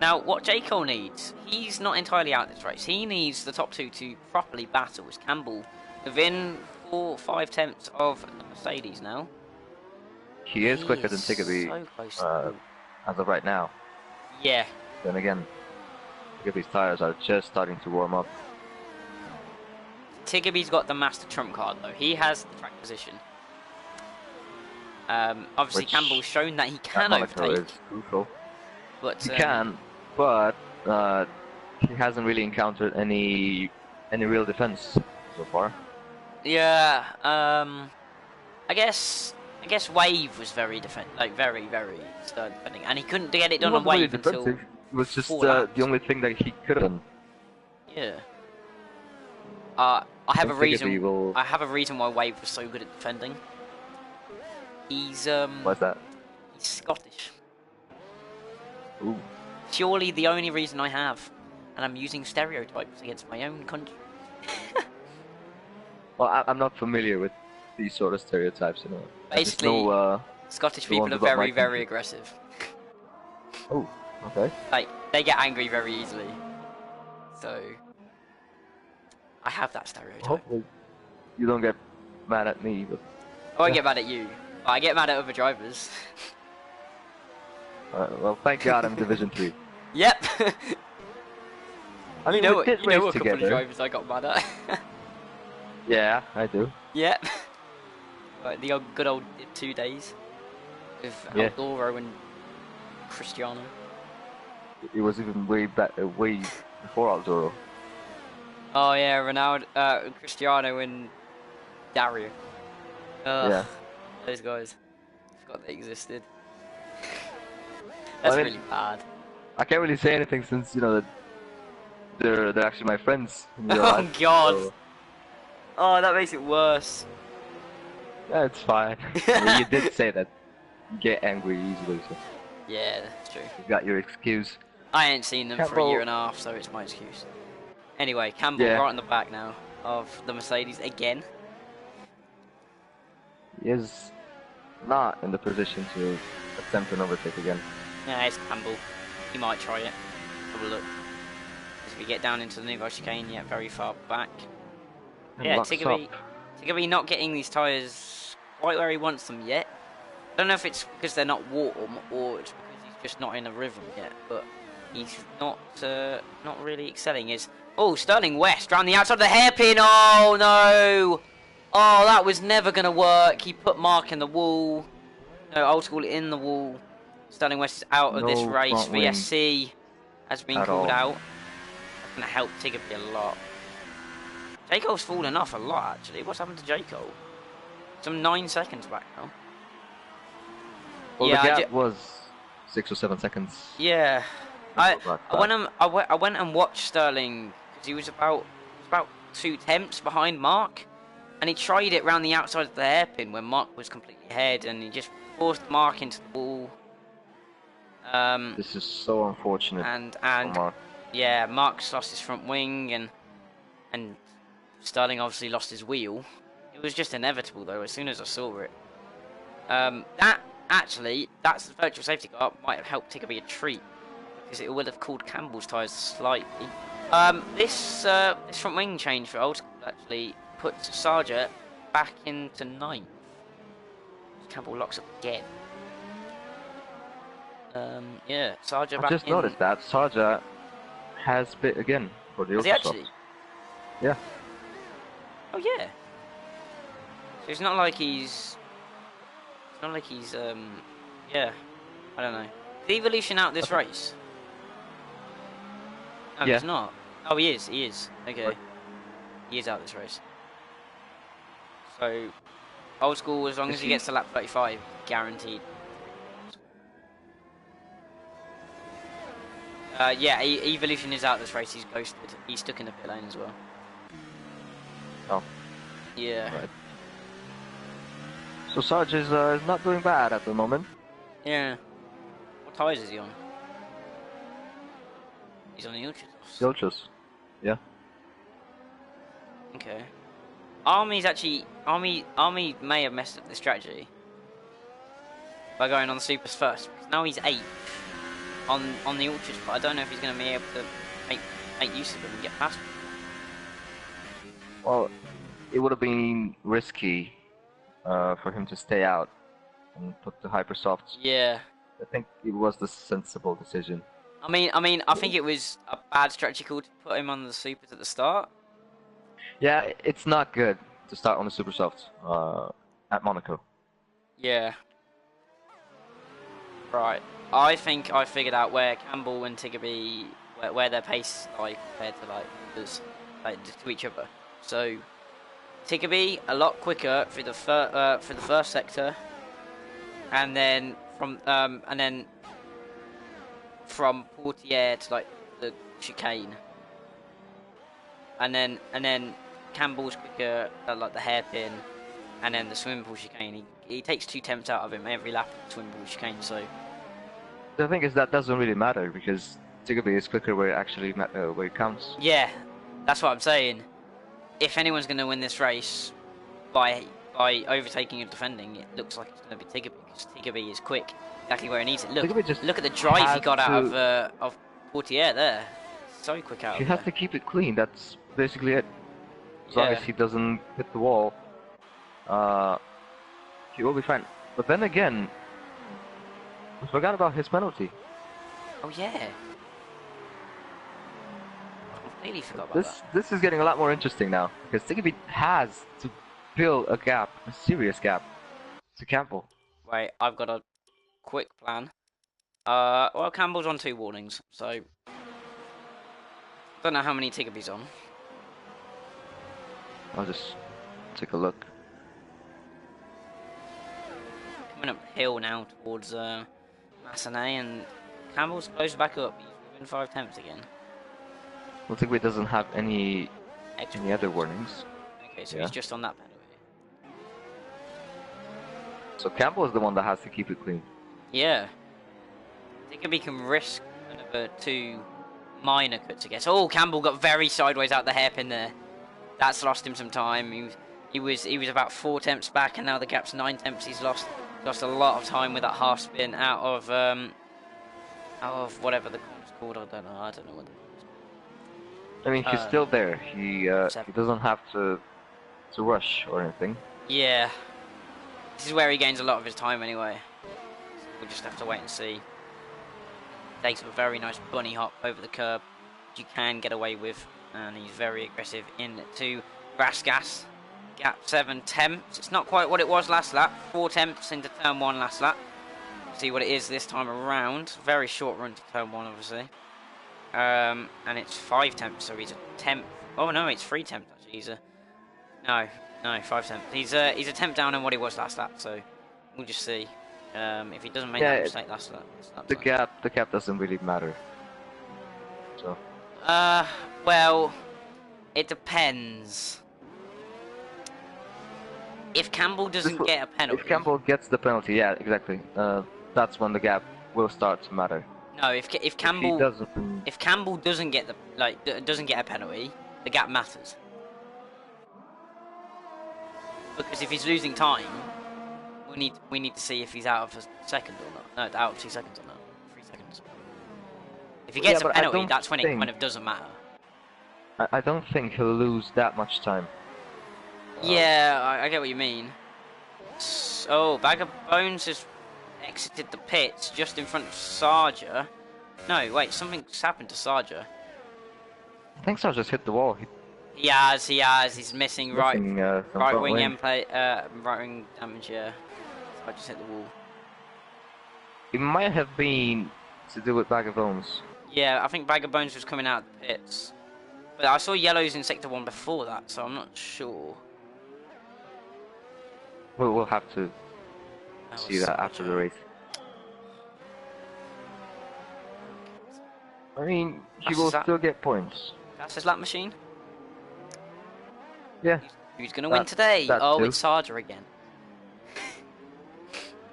Now, what J. Cole needs, he's not entirely out this race. He needs the top 2 to properly battle. It's Campbell within 4 or 5 tenths of the Mercedes now. He is quicker than Tiggerby so close as of right now. Yeah. Then again, Tiggerby's tires are just starting to warm up. Tiggerby's got the master trump card though. He has the track position. Obviously, Campbell's shown that he can overtake. But, he can, but he hasn't really encountered any real defense so far. Yeah, I guess Wave was very very stern defending, and he couldn't get it done on Wave until it was just the only thing that he could have done. Yeah. I have a reason. I have a reason why Wave was so good at defending. He's Why's that? He's Scottish. Ooh. Surely the only reason I have, and I'm using stereotypes against my own country. Well, I'm not familiar with these sort of stereotypes, you know. Basically, Scottish people are very aggressive. Oh, okay. Like, they get angry very easily. So, I have that stereotype. Hopefully, you don't get mad at me, but... I won't get mad at you. I get mad at other drivers. Well, thank God I'm Division 3. Yep. I mean, you know a couple together. of drivers I got mad at. Yeah, I do. Yep. Like the good old 2 days with Eldoro and Cristiano. It was even way before Eldoro. Oh yeah, Ronaldo, Cristiano and Dario. Yeah. Those guys. I forgot they existed. That's really bad. I can't really say anything since, you know, that they're actually my friends. Oh God. So... Oh, that makes it worse. Yeah, it's fine. I mean, you did say that you get angry easily, so... Yeah, that's true. You got your excuse. I ain't seen them for a year and a half, so it's my excuse. Anyway, Campbell right on the back now of the Mercedes again. He is not in the position to attempt an overtake again. Yeah, it's Campbell. He might try it. Have a look. As we get down into the Nouveau chicane, yeah, very far back. And yeah, Tiggerby not getting these tyres quite where he wants them yet. I don't know if it's because they're not warm or it's because he's just not in a rhythm yet, but he's not really excelling. Is Sterling West round the outside of the hairpin. Oh no! Oh, that was never gonna work. He put Mark in the wall. No, Old School in the wall. Sterling West is out of this No race. front wing VSC has been at called all. out. That's gonna help Tiggerby a lot. Jaco's fallen off a lot actually. What's happened to Jaco? Some 9 seconds back now. Well, Yeah, the gap was 6 or 7 seconds. Yeah, Not that bad. I went and watched Sterling because he was about 2 tenths behind Mark, and he tried it round the outside of the hairpin when Mark was completely ahead, and he just forced Mark into the wall. This is so unfortunate and for Mark. yeah, Mark's lost his front wing, and Sterling obviously lost his wheel. It was just inevitable though. As soon as I saw it, that's the virtual safety car might have helped Tiggerby a treat because it would have cooled Campbell's tyres slightly. This front wing change for Old School actually puts Sarja back into 9th. Campbell locks up again. Yeah, Sarja back in. I just noticed that Sarja has bit again for the Has he Ultra actually? Yeah. Oh yeah. So it's not like he's. Yeah. I don't know. Is Evolution out this race? No, Yeah. he's not. Oh, he is. He is. Okay. Right. He is out this race. So, Old School, as long as he gets to lap 35, guaranteed. Yeah, Evolution is out this race. He's ghosted. He's stuck in the pit lane as well. Oh. Yeah. Right. So Sarge is not doing bad at the moment. Yeah. What tyres is he on? He's on the Ultras. The Ultras. Yeah. Okay. Army may have messed up the strategy by going on the Supers first. Because now he's 8th on the Ultras, but I don't know if he's going to be able to make use of them and get past them. Well, it would have been risky for him to stay out and put the Hypersofts. Yeah. I think it was the sensible decision. I mean, I think it was a bad strategy call to put him on the Supers at the start. Yeah, it's not good to start on the Super Soft at Monaco. Yeah. Right. I think I figured out where Campbell and Tiggerby, where their pace like compared to like others, like to each other. So Tiggerby a lot quicker for the first sector, and then from Portier to like the chicane, and then Campbell's quicker at like the hairpin, and then the swimming pool chicane. He takes 2 tenths out of him every lap of the swimming pool chicane. So The thing is that doesn't really matter because Tiggerby is quicker where it actually where it counts. yeah, that's what I'm saying. If anyone's going to win this race by overtaking and defending, it looks like it's going to be Tiggerby because Tiggerby is quick, exactly where he needs it. Look at the drive he got out of Portier there. So quick out. He has to keep it clean. That's basically it. As long as he doesn't hit the wall, he will be fine. But then again, we forgot about his penalty. Oh yeah. Completely forgot about that. This is getting a lot more interesting now because Tiggerby has to build a gap, a serious gap, to Campbell. Wait, I've got a quick plan. Well, Campbell's on 2 warnings, so don't know how many Tiggerby's on. I'll just take a look. Coming uphill now towards Massenet, and Campbell's close back up. He's within 5 tenths again. Well, Tiggerby doesn't have any Extra other warnings. Okay, so he's just on that penalty. So Campbell is the one that has to keep it clean. Yeah. Tiggerby can risk another 2 minor cuts, I guess. Oh, Campbell got very sideways out the hairpin there. That's lost him some time. He was about 4 tenths back, and now the gap's 9 tenths. He's lost a lot of time with that half spin out of whatever the corner's called. I don't know what. I mean, he's still there. He doesn't have to rush or anything. Yeah. This is where he gains a lot of his time anyway. So we'll just have to wait and see. takes a very nice bunny hop over the curb, which you can get away with, and he's very aggressive into grass gas. Gap 7 tenths. It's not quite what it was last lap. 4 tenths into turn 1 last lap. See what it is this time around. Very short run to turn 1, obviously. And it's 5 tenths, so he's a tenth. Oh no, it's 3 tenths actually. He's a no, 5 tenths. He's a tenth down on what he was last lap. So we'll just see if he doesn't make that mistake last lap. The gap doesn't really matter. So. Well, it depends. If Campbell doesn't get a penalty... If Campbell gets the penalty, yeah, exactly. That's when the gap will start to matter. No, if Campbell doesn't get doesn't get a penalty, the gap matters. Because if he's losing time, we need to see if he's out of a second or not. No, out of 2 seconds or not. 3 seconds. If he gets a penalty, that's when it kind of doesn't matter. I don't think he'll lose that much time. Yeah, I get what you mean. Oh, Bag of Bones has exited the pits just in front of Sarja. No, wait, something's happened to Sarja. I think Sarja's hit the wall. He has. He's missing right wing end plate, right wing damage. Yeah, I just hit the wall. It might have been to do with Bag of Bones. Yeah, I think Bag of Bones was coming out of the pits, but I saw yellows in sector 1 before that, so I'm not sure. We'll have to see that after the race. I mean, he will still get points. That's his lap machine? Yeah. Who's going to win today? Oh, it's Sarja again.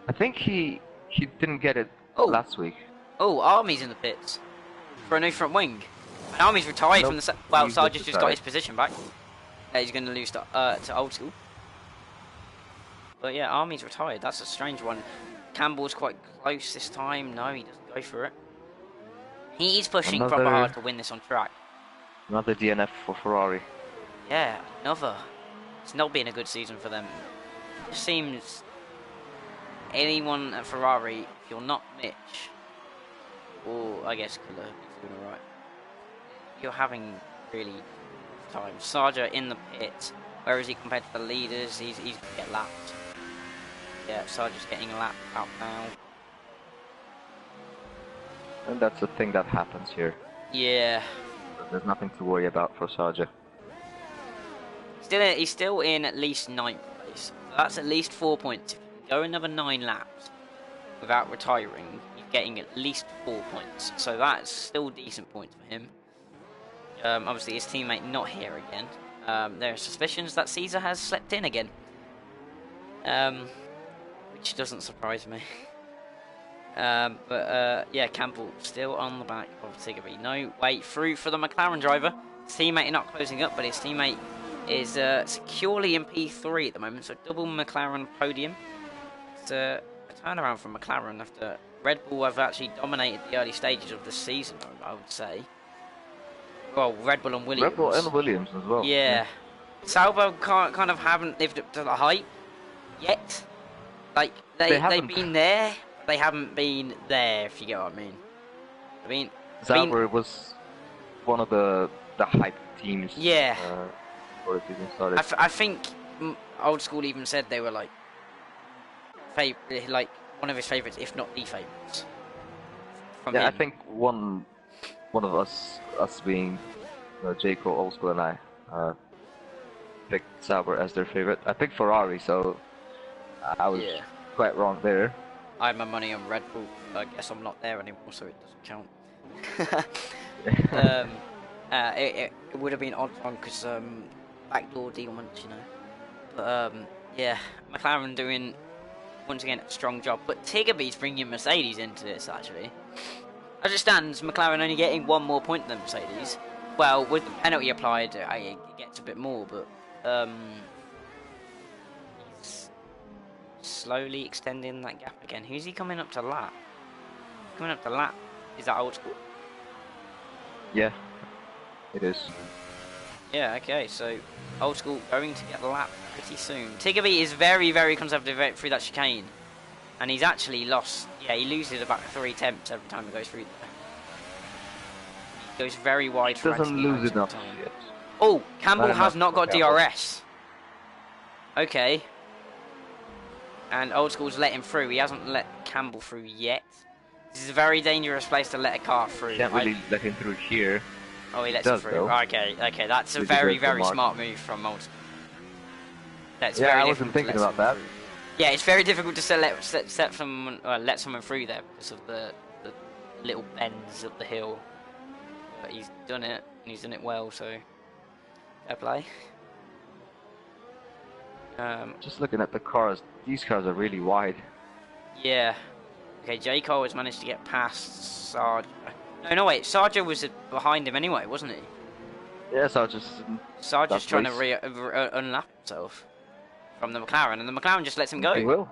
I think he didn't get it last week. Oh, Army's in the pits for a new front wing. And Army's retired from the... Well, Sarja's just got his position back. He's going to lose to Old School. But yeah, Army's retired. That's a strange one. Campbell's quite close this time. No, he doesn't go for it. He's pushing proper hard to win this on track. Another DNF for Ferrari. Yeah, another. It's not been a good season for them. It seems anyone at Ferrari, if you're not Mitch, or I guess Killer, he's doing alright, you're having really tough time. Sarja in the pit. Where is he compared to the leaders? He's going to get lapped. Yeah, Sarja's getting lapped out now. And that's the thing that happens here. Yeah. There's nothing to worry about for Sarja. He's still in at least 9th place. So that's at least 4 points. If you go another 9 laps without retiring, you're getting at least 4 points. So that's still decent points for him. Obviously, his teammate not here again. There are suspicions that Caesar has slept in again. Which doesn't surprise me. Yeah, Campbell still on the back of Tiggerby. No way through for the McLaren driver. His teammate not closing up, but his teammate is securely in P3 at the moment. So double McLaren podium. It's a turnaround from McLaren after Red Bull have actually dominated the early stages of the season, I would say. Well, Red Bull and Williams. Red Bull and Williams as well. Yeah. Sauber kind of haven't lived up to the hype yet. Like, they've been there, they haven't been there, if you get what I mean. Sauber was one of the hype teams. Yeah. Before the season started. I think Old School even said they were like one of his favourites, if not the favourites. Yeah, I think one of us being Jaco, Old School, and I picked Sauber as their favourite. I picked Ferrari, so I was quite wrong there. I had my money on Red Bull. I guess I'm not there anymore, so it doesn't count. It would have been odd one because backdoor dealments, you know. But yeah, McLaren doing once again a strong job. But Tiggerby's bringing Mercedes into this actually. As it stands, McLaren only getting 1 more point than Mercedes. Well, with the penalty applied, it gets a bit more, but he's slowly extending that gap again. Who's he coming up to lap? Coming up to lap? Is that Old School? Yeah, it is. Yeah, okay, so Old School going to get lapped pretty soon. Tiggerby is very, very conservative through that chicane. And he's actually lost, he loses about 3 tenths every time he goes through there. goes very wide for Doesn't Anthony lose Knox enough time. yet. Oh, Campbell Not has enough not for got Campbell. DRS. Okay. And Old School's let him through. He hasn't let Campbell through yet. This is a very dangerous place to let a car through. Can't really let him through here. Oh, he lets does, him through. though. Okay, that's a Really very, good for very Mark. smart move from Old School. That's Yeah, very I wasn't difficult to thinking let about that. someone through. Yeah, it's very difficult to let someone through there because of the little bends up the hill. But he's done it, and he's done it well, so fair play. Just looking at the cars, these cars are really wide. Yeah. Okay, J. Cole has managed to get past Sarge. No, wait. Sarge was behind him anyway, wasn't he? Yeah, so just Sarge is trying to unlap himself from the McLaren, and the McLaren just lets him go. He will.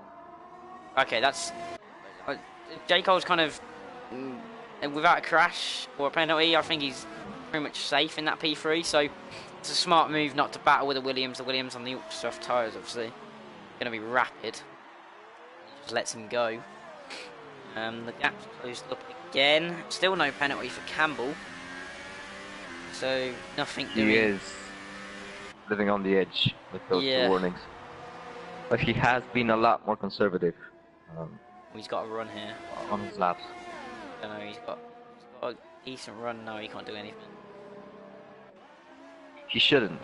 Okay, that's... J. Cole's kind of... without a crash or a penalty, I think he's pretty much safe in that P3, so it's a smart move not to battle with the Williams. The Williams on the ultra soft tyres, obviously, going to be rapid. He just lets him go. The gap's closed up again. Still no penalty for Campbell. So, nothing doing. He is living on the edge with those two warnings. But he has been a lot more conservative. He's got a run here. On his laps. I don't know, he's got a decent run. No, he can't do anything. He shouldn't,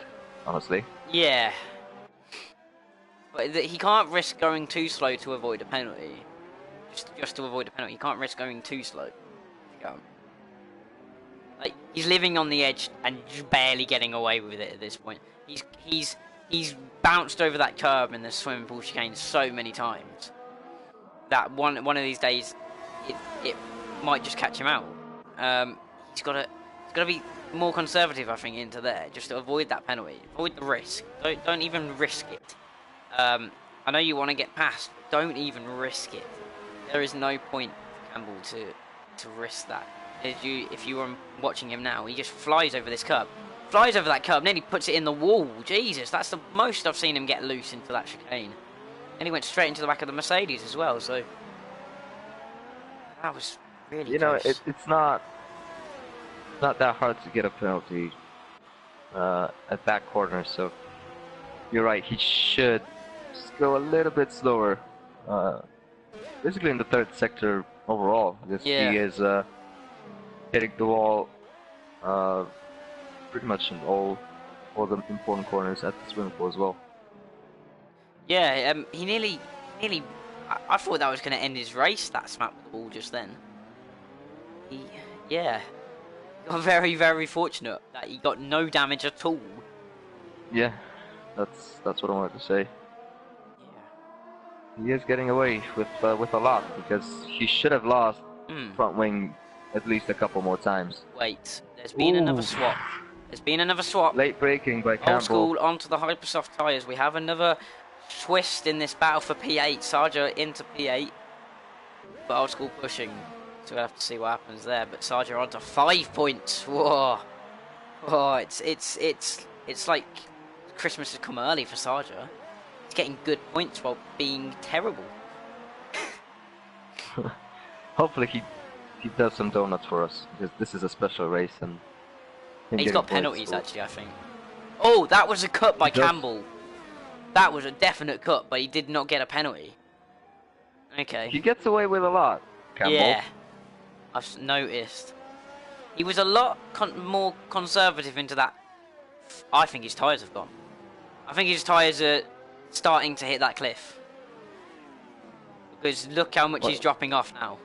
honestly. Yeah. But he can't risk going too slow to avoid a penalty. Just to avoid a penalty. He can't risk going too slow. Like, he's living on the edge and just barely getting away with it at this point. He's bounced over that curb in the swimming pool chicane so many times that one of these days it might just catch him out. He's got to be more conservative, I think, into there just to avoid that penalty, avoid the risk. Don't even risk it. I know you want to get past, but don't even risk it. There is no point for Campbell to risk that. If you were watching him now, he just flies over this curb. Flies over that curb, nearly puts it in the wall. Jesus, that's the most I've seen him get loose into that chicane. And he went straight into the back of the Mercedes as well, so... That was really close. It's not that hard to get a penalty at that corner, so... You're right, he should just go a little bit slower. Basically in the third sector overall, because he is hitting the wall pretty much in all the important corners at the swimming pool as well. Yeah, he nearly... I thought that was going to end his race, that smack with the ball just then. He got very, very fortunate that he got no damage at all. Yeah, that's what I wanted to say. Yeah. He is getting away with a lot, because he should have lost front wing at least a couple more times. Wait, there's been another swap. There's been another swap. Late braking by Campbell. Old School onto the Hypersoft tyres. We have another twist in this battle for P8. Sarja into P8. But Old School pushing. So we'll have to see what happens there. But Sarja onto 5 points. Whoa. Oh, it's like Christmas has come early for Sarja. He's getting good points while being terrible. Hopefully he does some donuts for us, because this is a special race and he's got penalties actually, I think. Oh, that was a cut by Campbell. That was a definite cut, but he did not get a penalty. Okay. He gets away with a lot, Campbell. Yeah, I've noticed. He was a lot more conservative into that. I think his tyres have gone. I think his tyres are starting to hit that cliff. Because look how much he's dropping off now.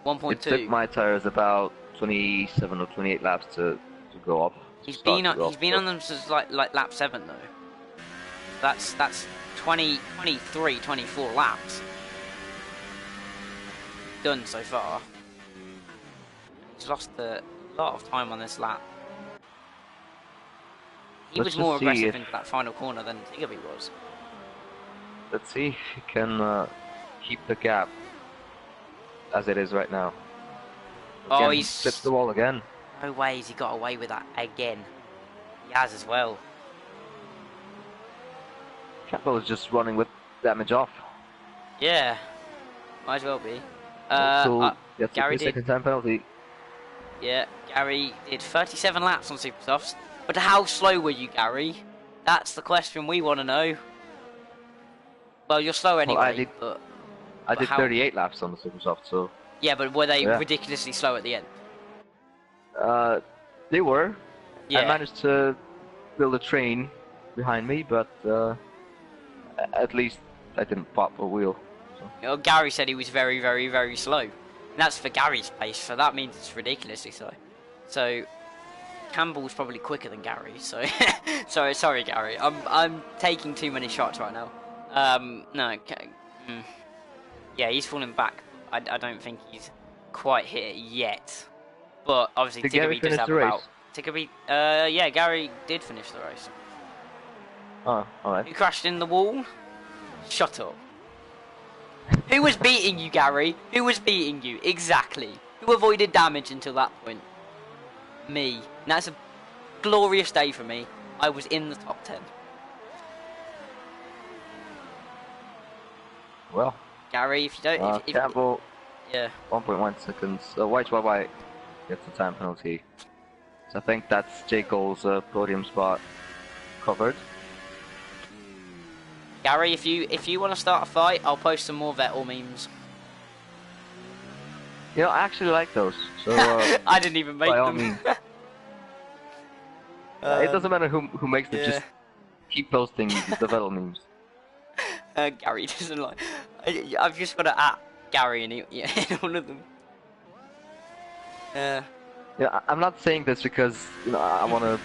1.2. It took my tyres about 27 or 28 laps to go up. He's been on them since like lap 7 though. That's 23, 24 laps done so far. He's lost a lot of time on this lap. He was more aggressive into that final corner than Tiggerby was. Let's see if he can keep the gap as it is right now. Oh, he slipped the wall again. No ways he got away with that again. He has as well. Campbell is just running with damage off. Yeah, might as well be. So, Gary did. Second time penalty. Yeah, Gary did 37 laps on Super Softs. But how slow were you, Gary? That's the question we want to know. Well, you're slow anyway, I but did how? 38 laps on the Super Soft, so Yeah, but were they yeah. ridiculously slow at the end? They were. I Yeah. managed to build a train behind me, but at least I didn't pop a wheel. So. Well, Gary said he was very, very, very slow. And that's for Gary's pace, so that means it's ridiculously slow. So Campbell's probably quicker than Gary. So sorry, Gary. I'm taking too many shots right now. No. Yeah, he's falling back. I don't think he's quite hit it yet. But obviously, Did Gary Tiggerby does finish have the race? about. Tiggerby, yeah, Gary did finish the race. Oh, alright. Who crashed in the wall? Shut up. Who was beating you, Gary? Who was beating you? Exactly. Who avoided damage until that point? Me. And that's a glorious day for me. I was in the top 10. Well. Gary, if you don't... Campbell, yeah. 1.1 seconds. White gets the time penalty. So I think that's J. Cole's podium spot covered. Gary, if you want to start a fight, I'll post some more Vettel memes. You know, I actually like those. So I didn't even make by all them. means. It doesn't matter who makes them. Yeah. Just keep posting the Vettel memes. Gary doesn't like. I've just got to at Gary in all of them. Yeah, I'm not saying this because I want to.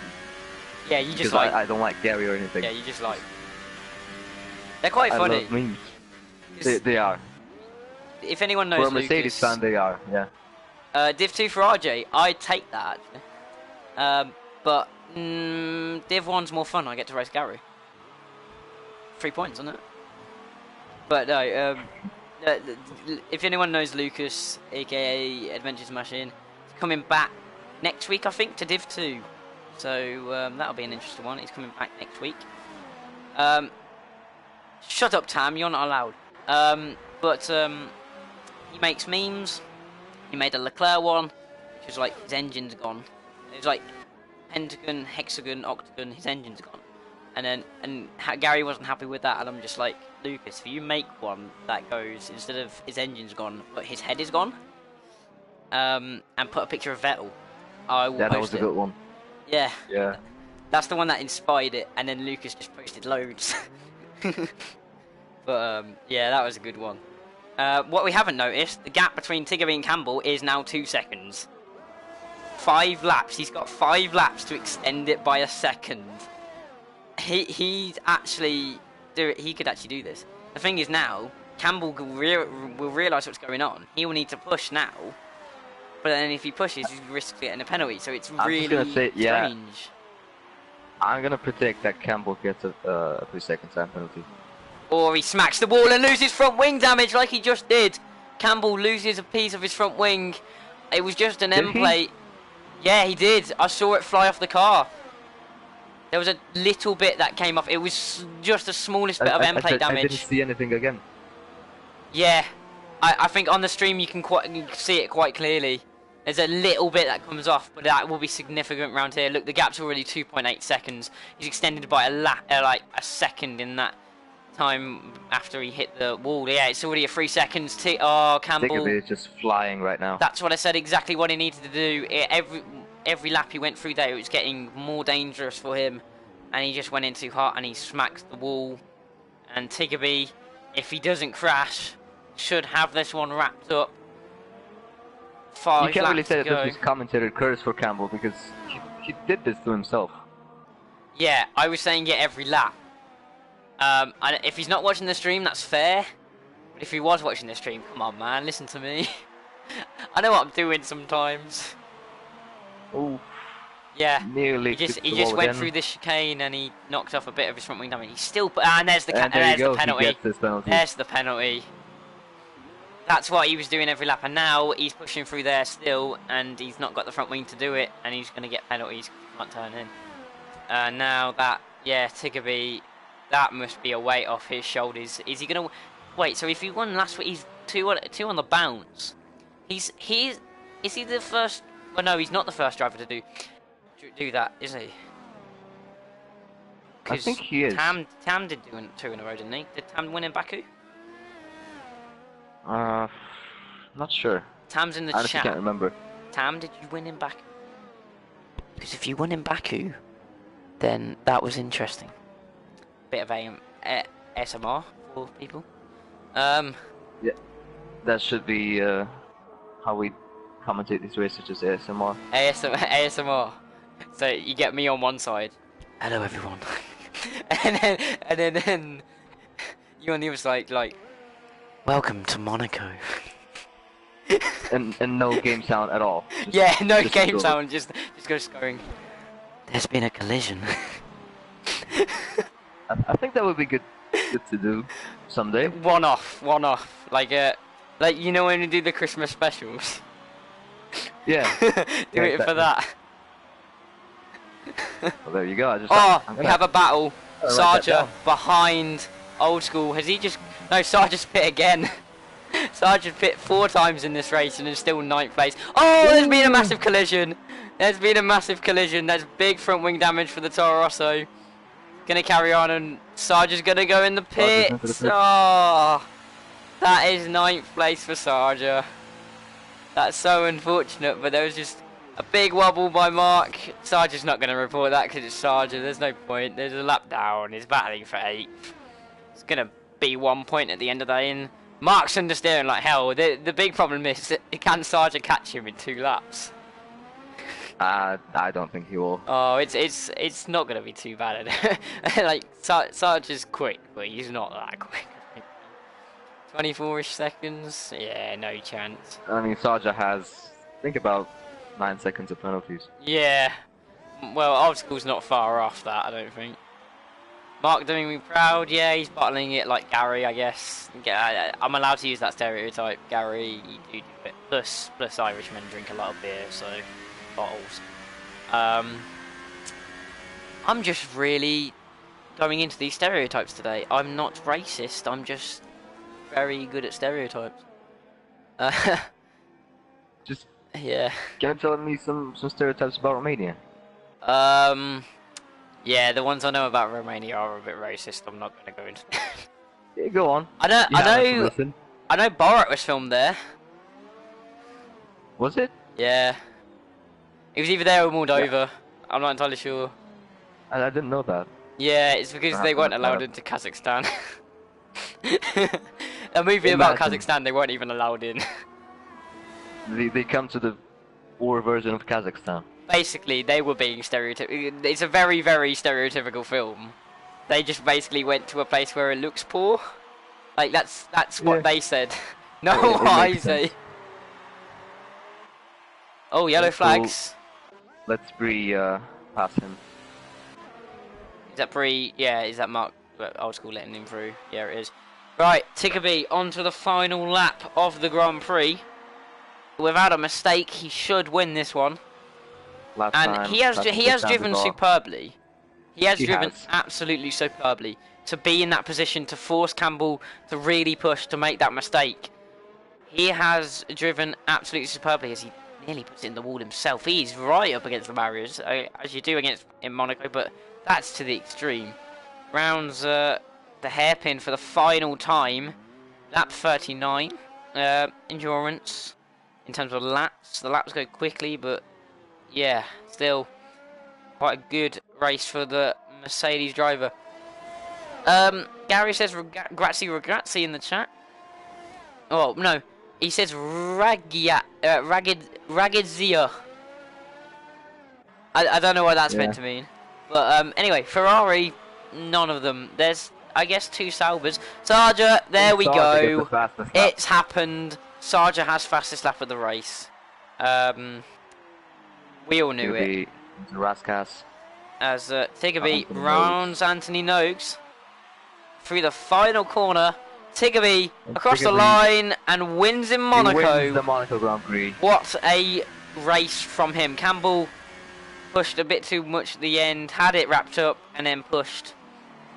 Yeah, you just like. I don't like Gary or anything. Yeah, you just like. They're quite funny. I love memes. They are. If anyone knows For a Mercedes fan, they are. Yeah. Div 2 for RJ, I'd take that actually. But Div 1's more fun. I get to race Gary. 3 points, isn't it? But no. If anyone knows Lucas, aka Adventures Machine, he's coming back next week, I think, to Div 2. So that'll be an interesting one. He's coming back next week. Shut up, Tam. You're not allowed. But he makes memes. He made a Leclerc one, which was like his engine's gone. It was like pentagon, hexagon, octagon. His engine's gone. And Gary wasn't happy with that, and I'm just like, Lucas, if you make one that goes instead of his engine's gone, but his head is gone, and put a picture of Vettel, I will post it. That was a good one. Yeah. Yeah. That's the one that inspired it, and then Lucas just posted loads. But yeah, that was a good one. What we haven't noticed, the gap between Tiggerby and Campbell is now 2 seconds. 5 laps. He's got 5 laps to extend it by a second. He could actually do this. The thing is now, Campbell will realise what's going on. He will need to push now. But then if he pushes, he risks getting a penalty. So it's really strange. Yeah, I'm gonna predict that Campbell gets a 3-second time penalty. Or he smacks the wall and loses front wing damage like he just did. Campbell loses a piece of his front wing. It was just an end plate. Yeah, he did. I saw it fly off the car. There was a little bit that came off. It was just the smallest bit of end plate damage. I didn't see anything again. Yeah, I think on the stream you can see it quite clearly. There's a little bit that comes off, but that will be significant around here. Look, the gap's already 2.8 seconds. He's extended by like a second in that time after he hit the wall. Yeah, it's already a 3 seconds. Oh, Campbell. Tiggerby is just flying right now. That's what I said. Exactly what he needed to do. Every lap he went through there, it was getting more dangerous for him, and he just went in too hard and he smacked the wall. And Tiggerby, if he doesn't crash, should have this one wrapped up. 5 you can't really say that this is commentator curse for Campbell because he did this to himself. Yeah, I was saying it every lap. And if he's not watching the stream, that's fair. But if he was watching the stream, come on, man, listen to me. I know what I'm doing sometimes. Oh. Yeah. Nearly. He just went through this chicane and he knocked off a bit of his front wing damage. He's still. And there's the penalty. He gets this penalty. There's the penalty. That's what he was doing every lap, and now he's pushing through there still, and he's not got the front wing to do it, and he's going to get penalties. Can't turn in. Now that, yeah, Tiggerby, that must be a weight off his shoulders. Is he going to wait? So if he won last week, he's two on the bounce. Is he the first Well, no, he's not the first driver to do that, is he? I think he is. Tam did do 2 in a row, didn't he? Did Tam win in Baku? Not sure. Tam's in the Honestly, chat. can't remember. Tam, did you win in Baku? Because if you won in Baku, then that was interesting. Bit of ASMR for people. Yeah, that should be how we commentate these races, just ASMR. ASMR. So you get me on one side. Hello, everyone. and then you on the other side, like, welcome to Monaco. and no game sound at all. Yeah, no game sound. Just going. There's been a collision. I think that would be good to do someday. One off. Like you know when you do the Christmas specials. Yeah. Do it for that. Well, there you go. We have a battle. Sarja behind Old School. Has he just... No, Sarja's pit again. Sarja's pit 4 times in this race and is still 9th place. Oh, there's been a massive collision. There's big front wing damage for the Toro Rosso. Gonna carry on and Sarja's gonna go in the pits. Oh, that is 9th place for Sarja. That's so unfortunate, but there was just a big wobble by Mark. Sarja's not going to report that because it's Sarja. There's no point. There's a lap down. He's battling for 8th. It's going to be 1 point at the end of the day. And Mark's understeering like hell. The big problem is that can Sarja catch him in 2 laps? I don't think he will. Oh, it's not going to be too bad. Like Sarja's quick, but he's not that quick. 24-ish seconds? Yeah, no chance. I mean, Sarja has, I think, about 9 seconds of penalties. Yeah. Well, Old School's not far off that, I don't think. Mark doing me proud. Yeah, he's bottling it like Gary, I guess. I'm allowed to use that stereotype. Gary, you do it. Plus Irishmen drink a lot of beer, so bottles. I'm just really going into these stereotypes today. I'm not racist, I'm just very good at stereotypes. Just yeah. Can you tell me some stereotypes about Romania? Yeah, the ones I know about Romania are a bit racist. I'm not going to go into. Yeah, go on. I know Borat was filmed there. Was it? Yeah. It was either there or Moldova. Yeah. I'm not entirely sure. I didn't know that. Yeah, it's because they weren't allowed into Kazakhstan. A movie about Kazakhstan, they weren't even allowed in. They come to the war version of Kazakhstan. Basically, they were being stereotypical. It's a very, very stereotypical film. They just basically went to a place where it looks poor. Like, that's what they said. Not what I say. Oh, yellow flags. Let's Bree pass him. Is that Bree? Yeah, is that Mark? Old School letting him through. Yeah, it is. Right, Tickerby on to the final lap of the Grand Prix. Without a mistake, he should win this one. He has driven superbly. He has driven absolutely superbly to be in that position to force Campbell to really push to make that mistake. He has driven absolutely superbly as he nearly puts it in the wall himself. He's right up against the barriers, as you do in Monaco, but that's to the extreme. Rounds the hairpin for the final time. Lap 39. Endurance in terms of laps. The laps go quickly, but yeah, still quite a good race for the Mercedes driver. Gary says ragazzi in the chat. Oh no, he says ragazia. I don't know what that's meant to mean. But anyway, Ferrari, none of them. There's, I guess, 2 Saubers. Sarja, there we go. It's happened. Sarja has fastest lap of the race. We all knew it. Raskas. As Tiggerby rounds Anthony Noakes through the final corner. Tiggerby across the line and wins in Monaco. He wins the Monaco Grand Prix. What a race from him. Campbell pushed a bit too much at the end, had it wrapped up, and then pushed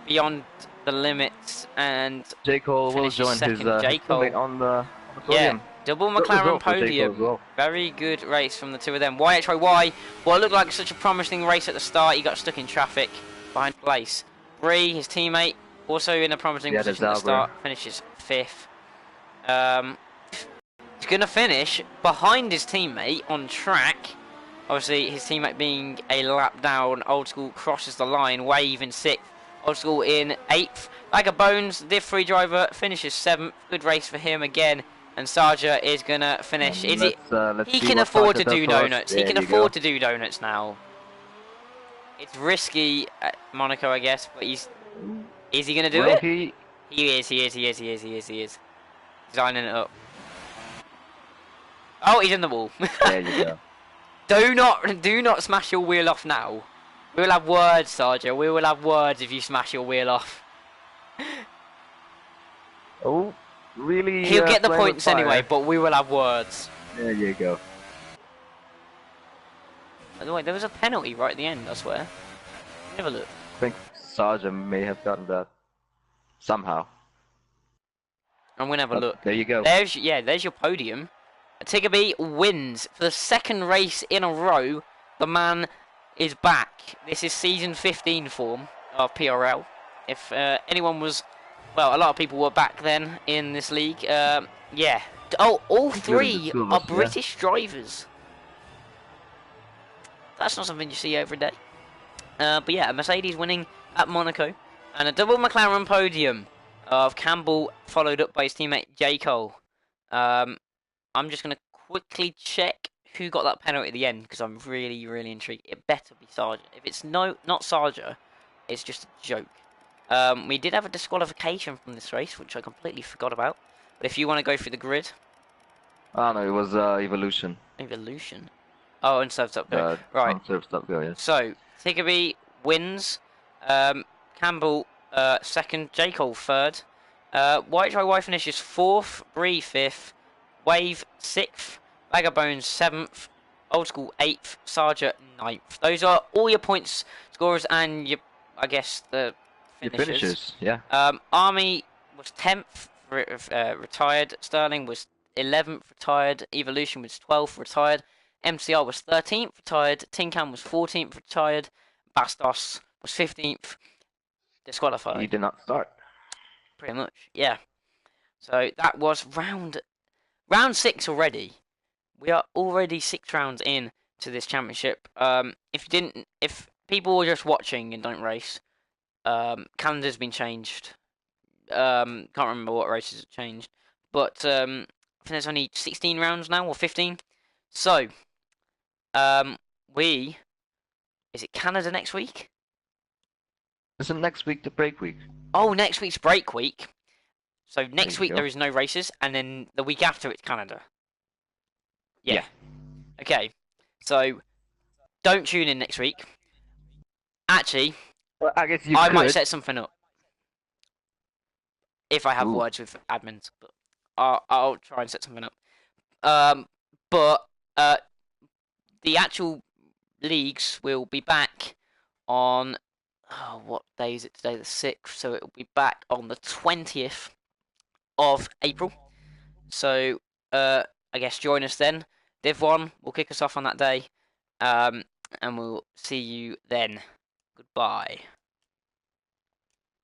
beyond the limits. And J. Cole will join his teammate on the podium. Double Good McLaren result for Jaco as podium. well. Very good race from the two of them. YHY, what looked like such a promising race at the start, he got stuck in traffic behind place. Bree, his teammate, also in a promising position at the start, finishes 5th. He's going to finish behind his teammate on track. Obviously, his teammate being a lap down. Old School crosses the line. Wave in 6th. Old School in 8th. Bag of Bones, Div 3 driver, finishes 7th. Good race for him again. And Sarja is going to finish. He can afford to do donuts. He can afford to do donuts now. It's risky at Monaco, I guess, but is he going to do it? He is. He's lining it up. Oh, he's in the wall. There you go. Do not smash your wheel off now. We will have words, Sarja. We will have words if you smash your wheel off. Oh, really? He'll get the points anyway, but we will have words. There you go. By the way, there was a penalty right at the end, I swear. Have a look. I think Sarja may have gotten that somehow. I'm gonna have a look. There you go. There's your podium. Tiggerby wins for the 2nd race in a row. The man is back. This is season 15 form of PRL. If anyone was, well, a lot of people were back then in this league. Yeah. Oh, all 3 are British drivers. That's not something you see every day. But yeah, a Mercedes winning at Monaco. And a double McLaren podium of Campbell, followed up by his teammate J. Cole. I'm just going to quickly check who got that penalty at the end, because I'm really, really intrigued. It better be Sarja. If it's not Sarja, it's just a joke. We did have a disqualification from this race, which I completely forgot about. But if you want to go through the grid. Oh no, it was Evolution. Evolution? Oh, and Serve Top Go. Right. Serve Top Go, yes. So, Tiggerby wins. Campbell 2nd. J. Cole 3rd. YHY finishes 4th. Bree 5th. Wave 6th. Bag of Bones 7th. Old School 8th. Sarja 9th. Those are all your points scorers and your, I guess, the finishers. Yeah. Army was 10th, retired. Sterling was 11th, retired. Evolution was 12th, retired. MCR was 13th, retired. Tinkan was 14th, retired. Bastos was 15th, disqualified. He did not start. Pretty much, yeah. So that was round 6 already. We are already 6 rounds in to this championship. If people were just watching and don't race, calendar's been changed. Can't remember what races have changed, but I think there's only 16 rounds now, or 15. So, is it Canada next week? Isn't next week the break week? Oh, next week's break week. So next week there is no races, and then the week after it's Canada. Yeah. Okay. So don't tune in next week. Actually, well, I guess I might set something up if I have words with admins, but I'll try and set something up. But the actual leagues will be back on. Oh, what day is it today? The 6th. So it will be back on the 20th of April. So I guess join us then. Div 1 will kick us off on that day. And we'll see you then. Goodbye.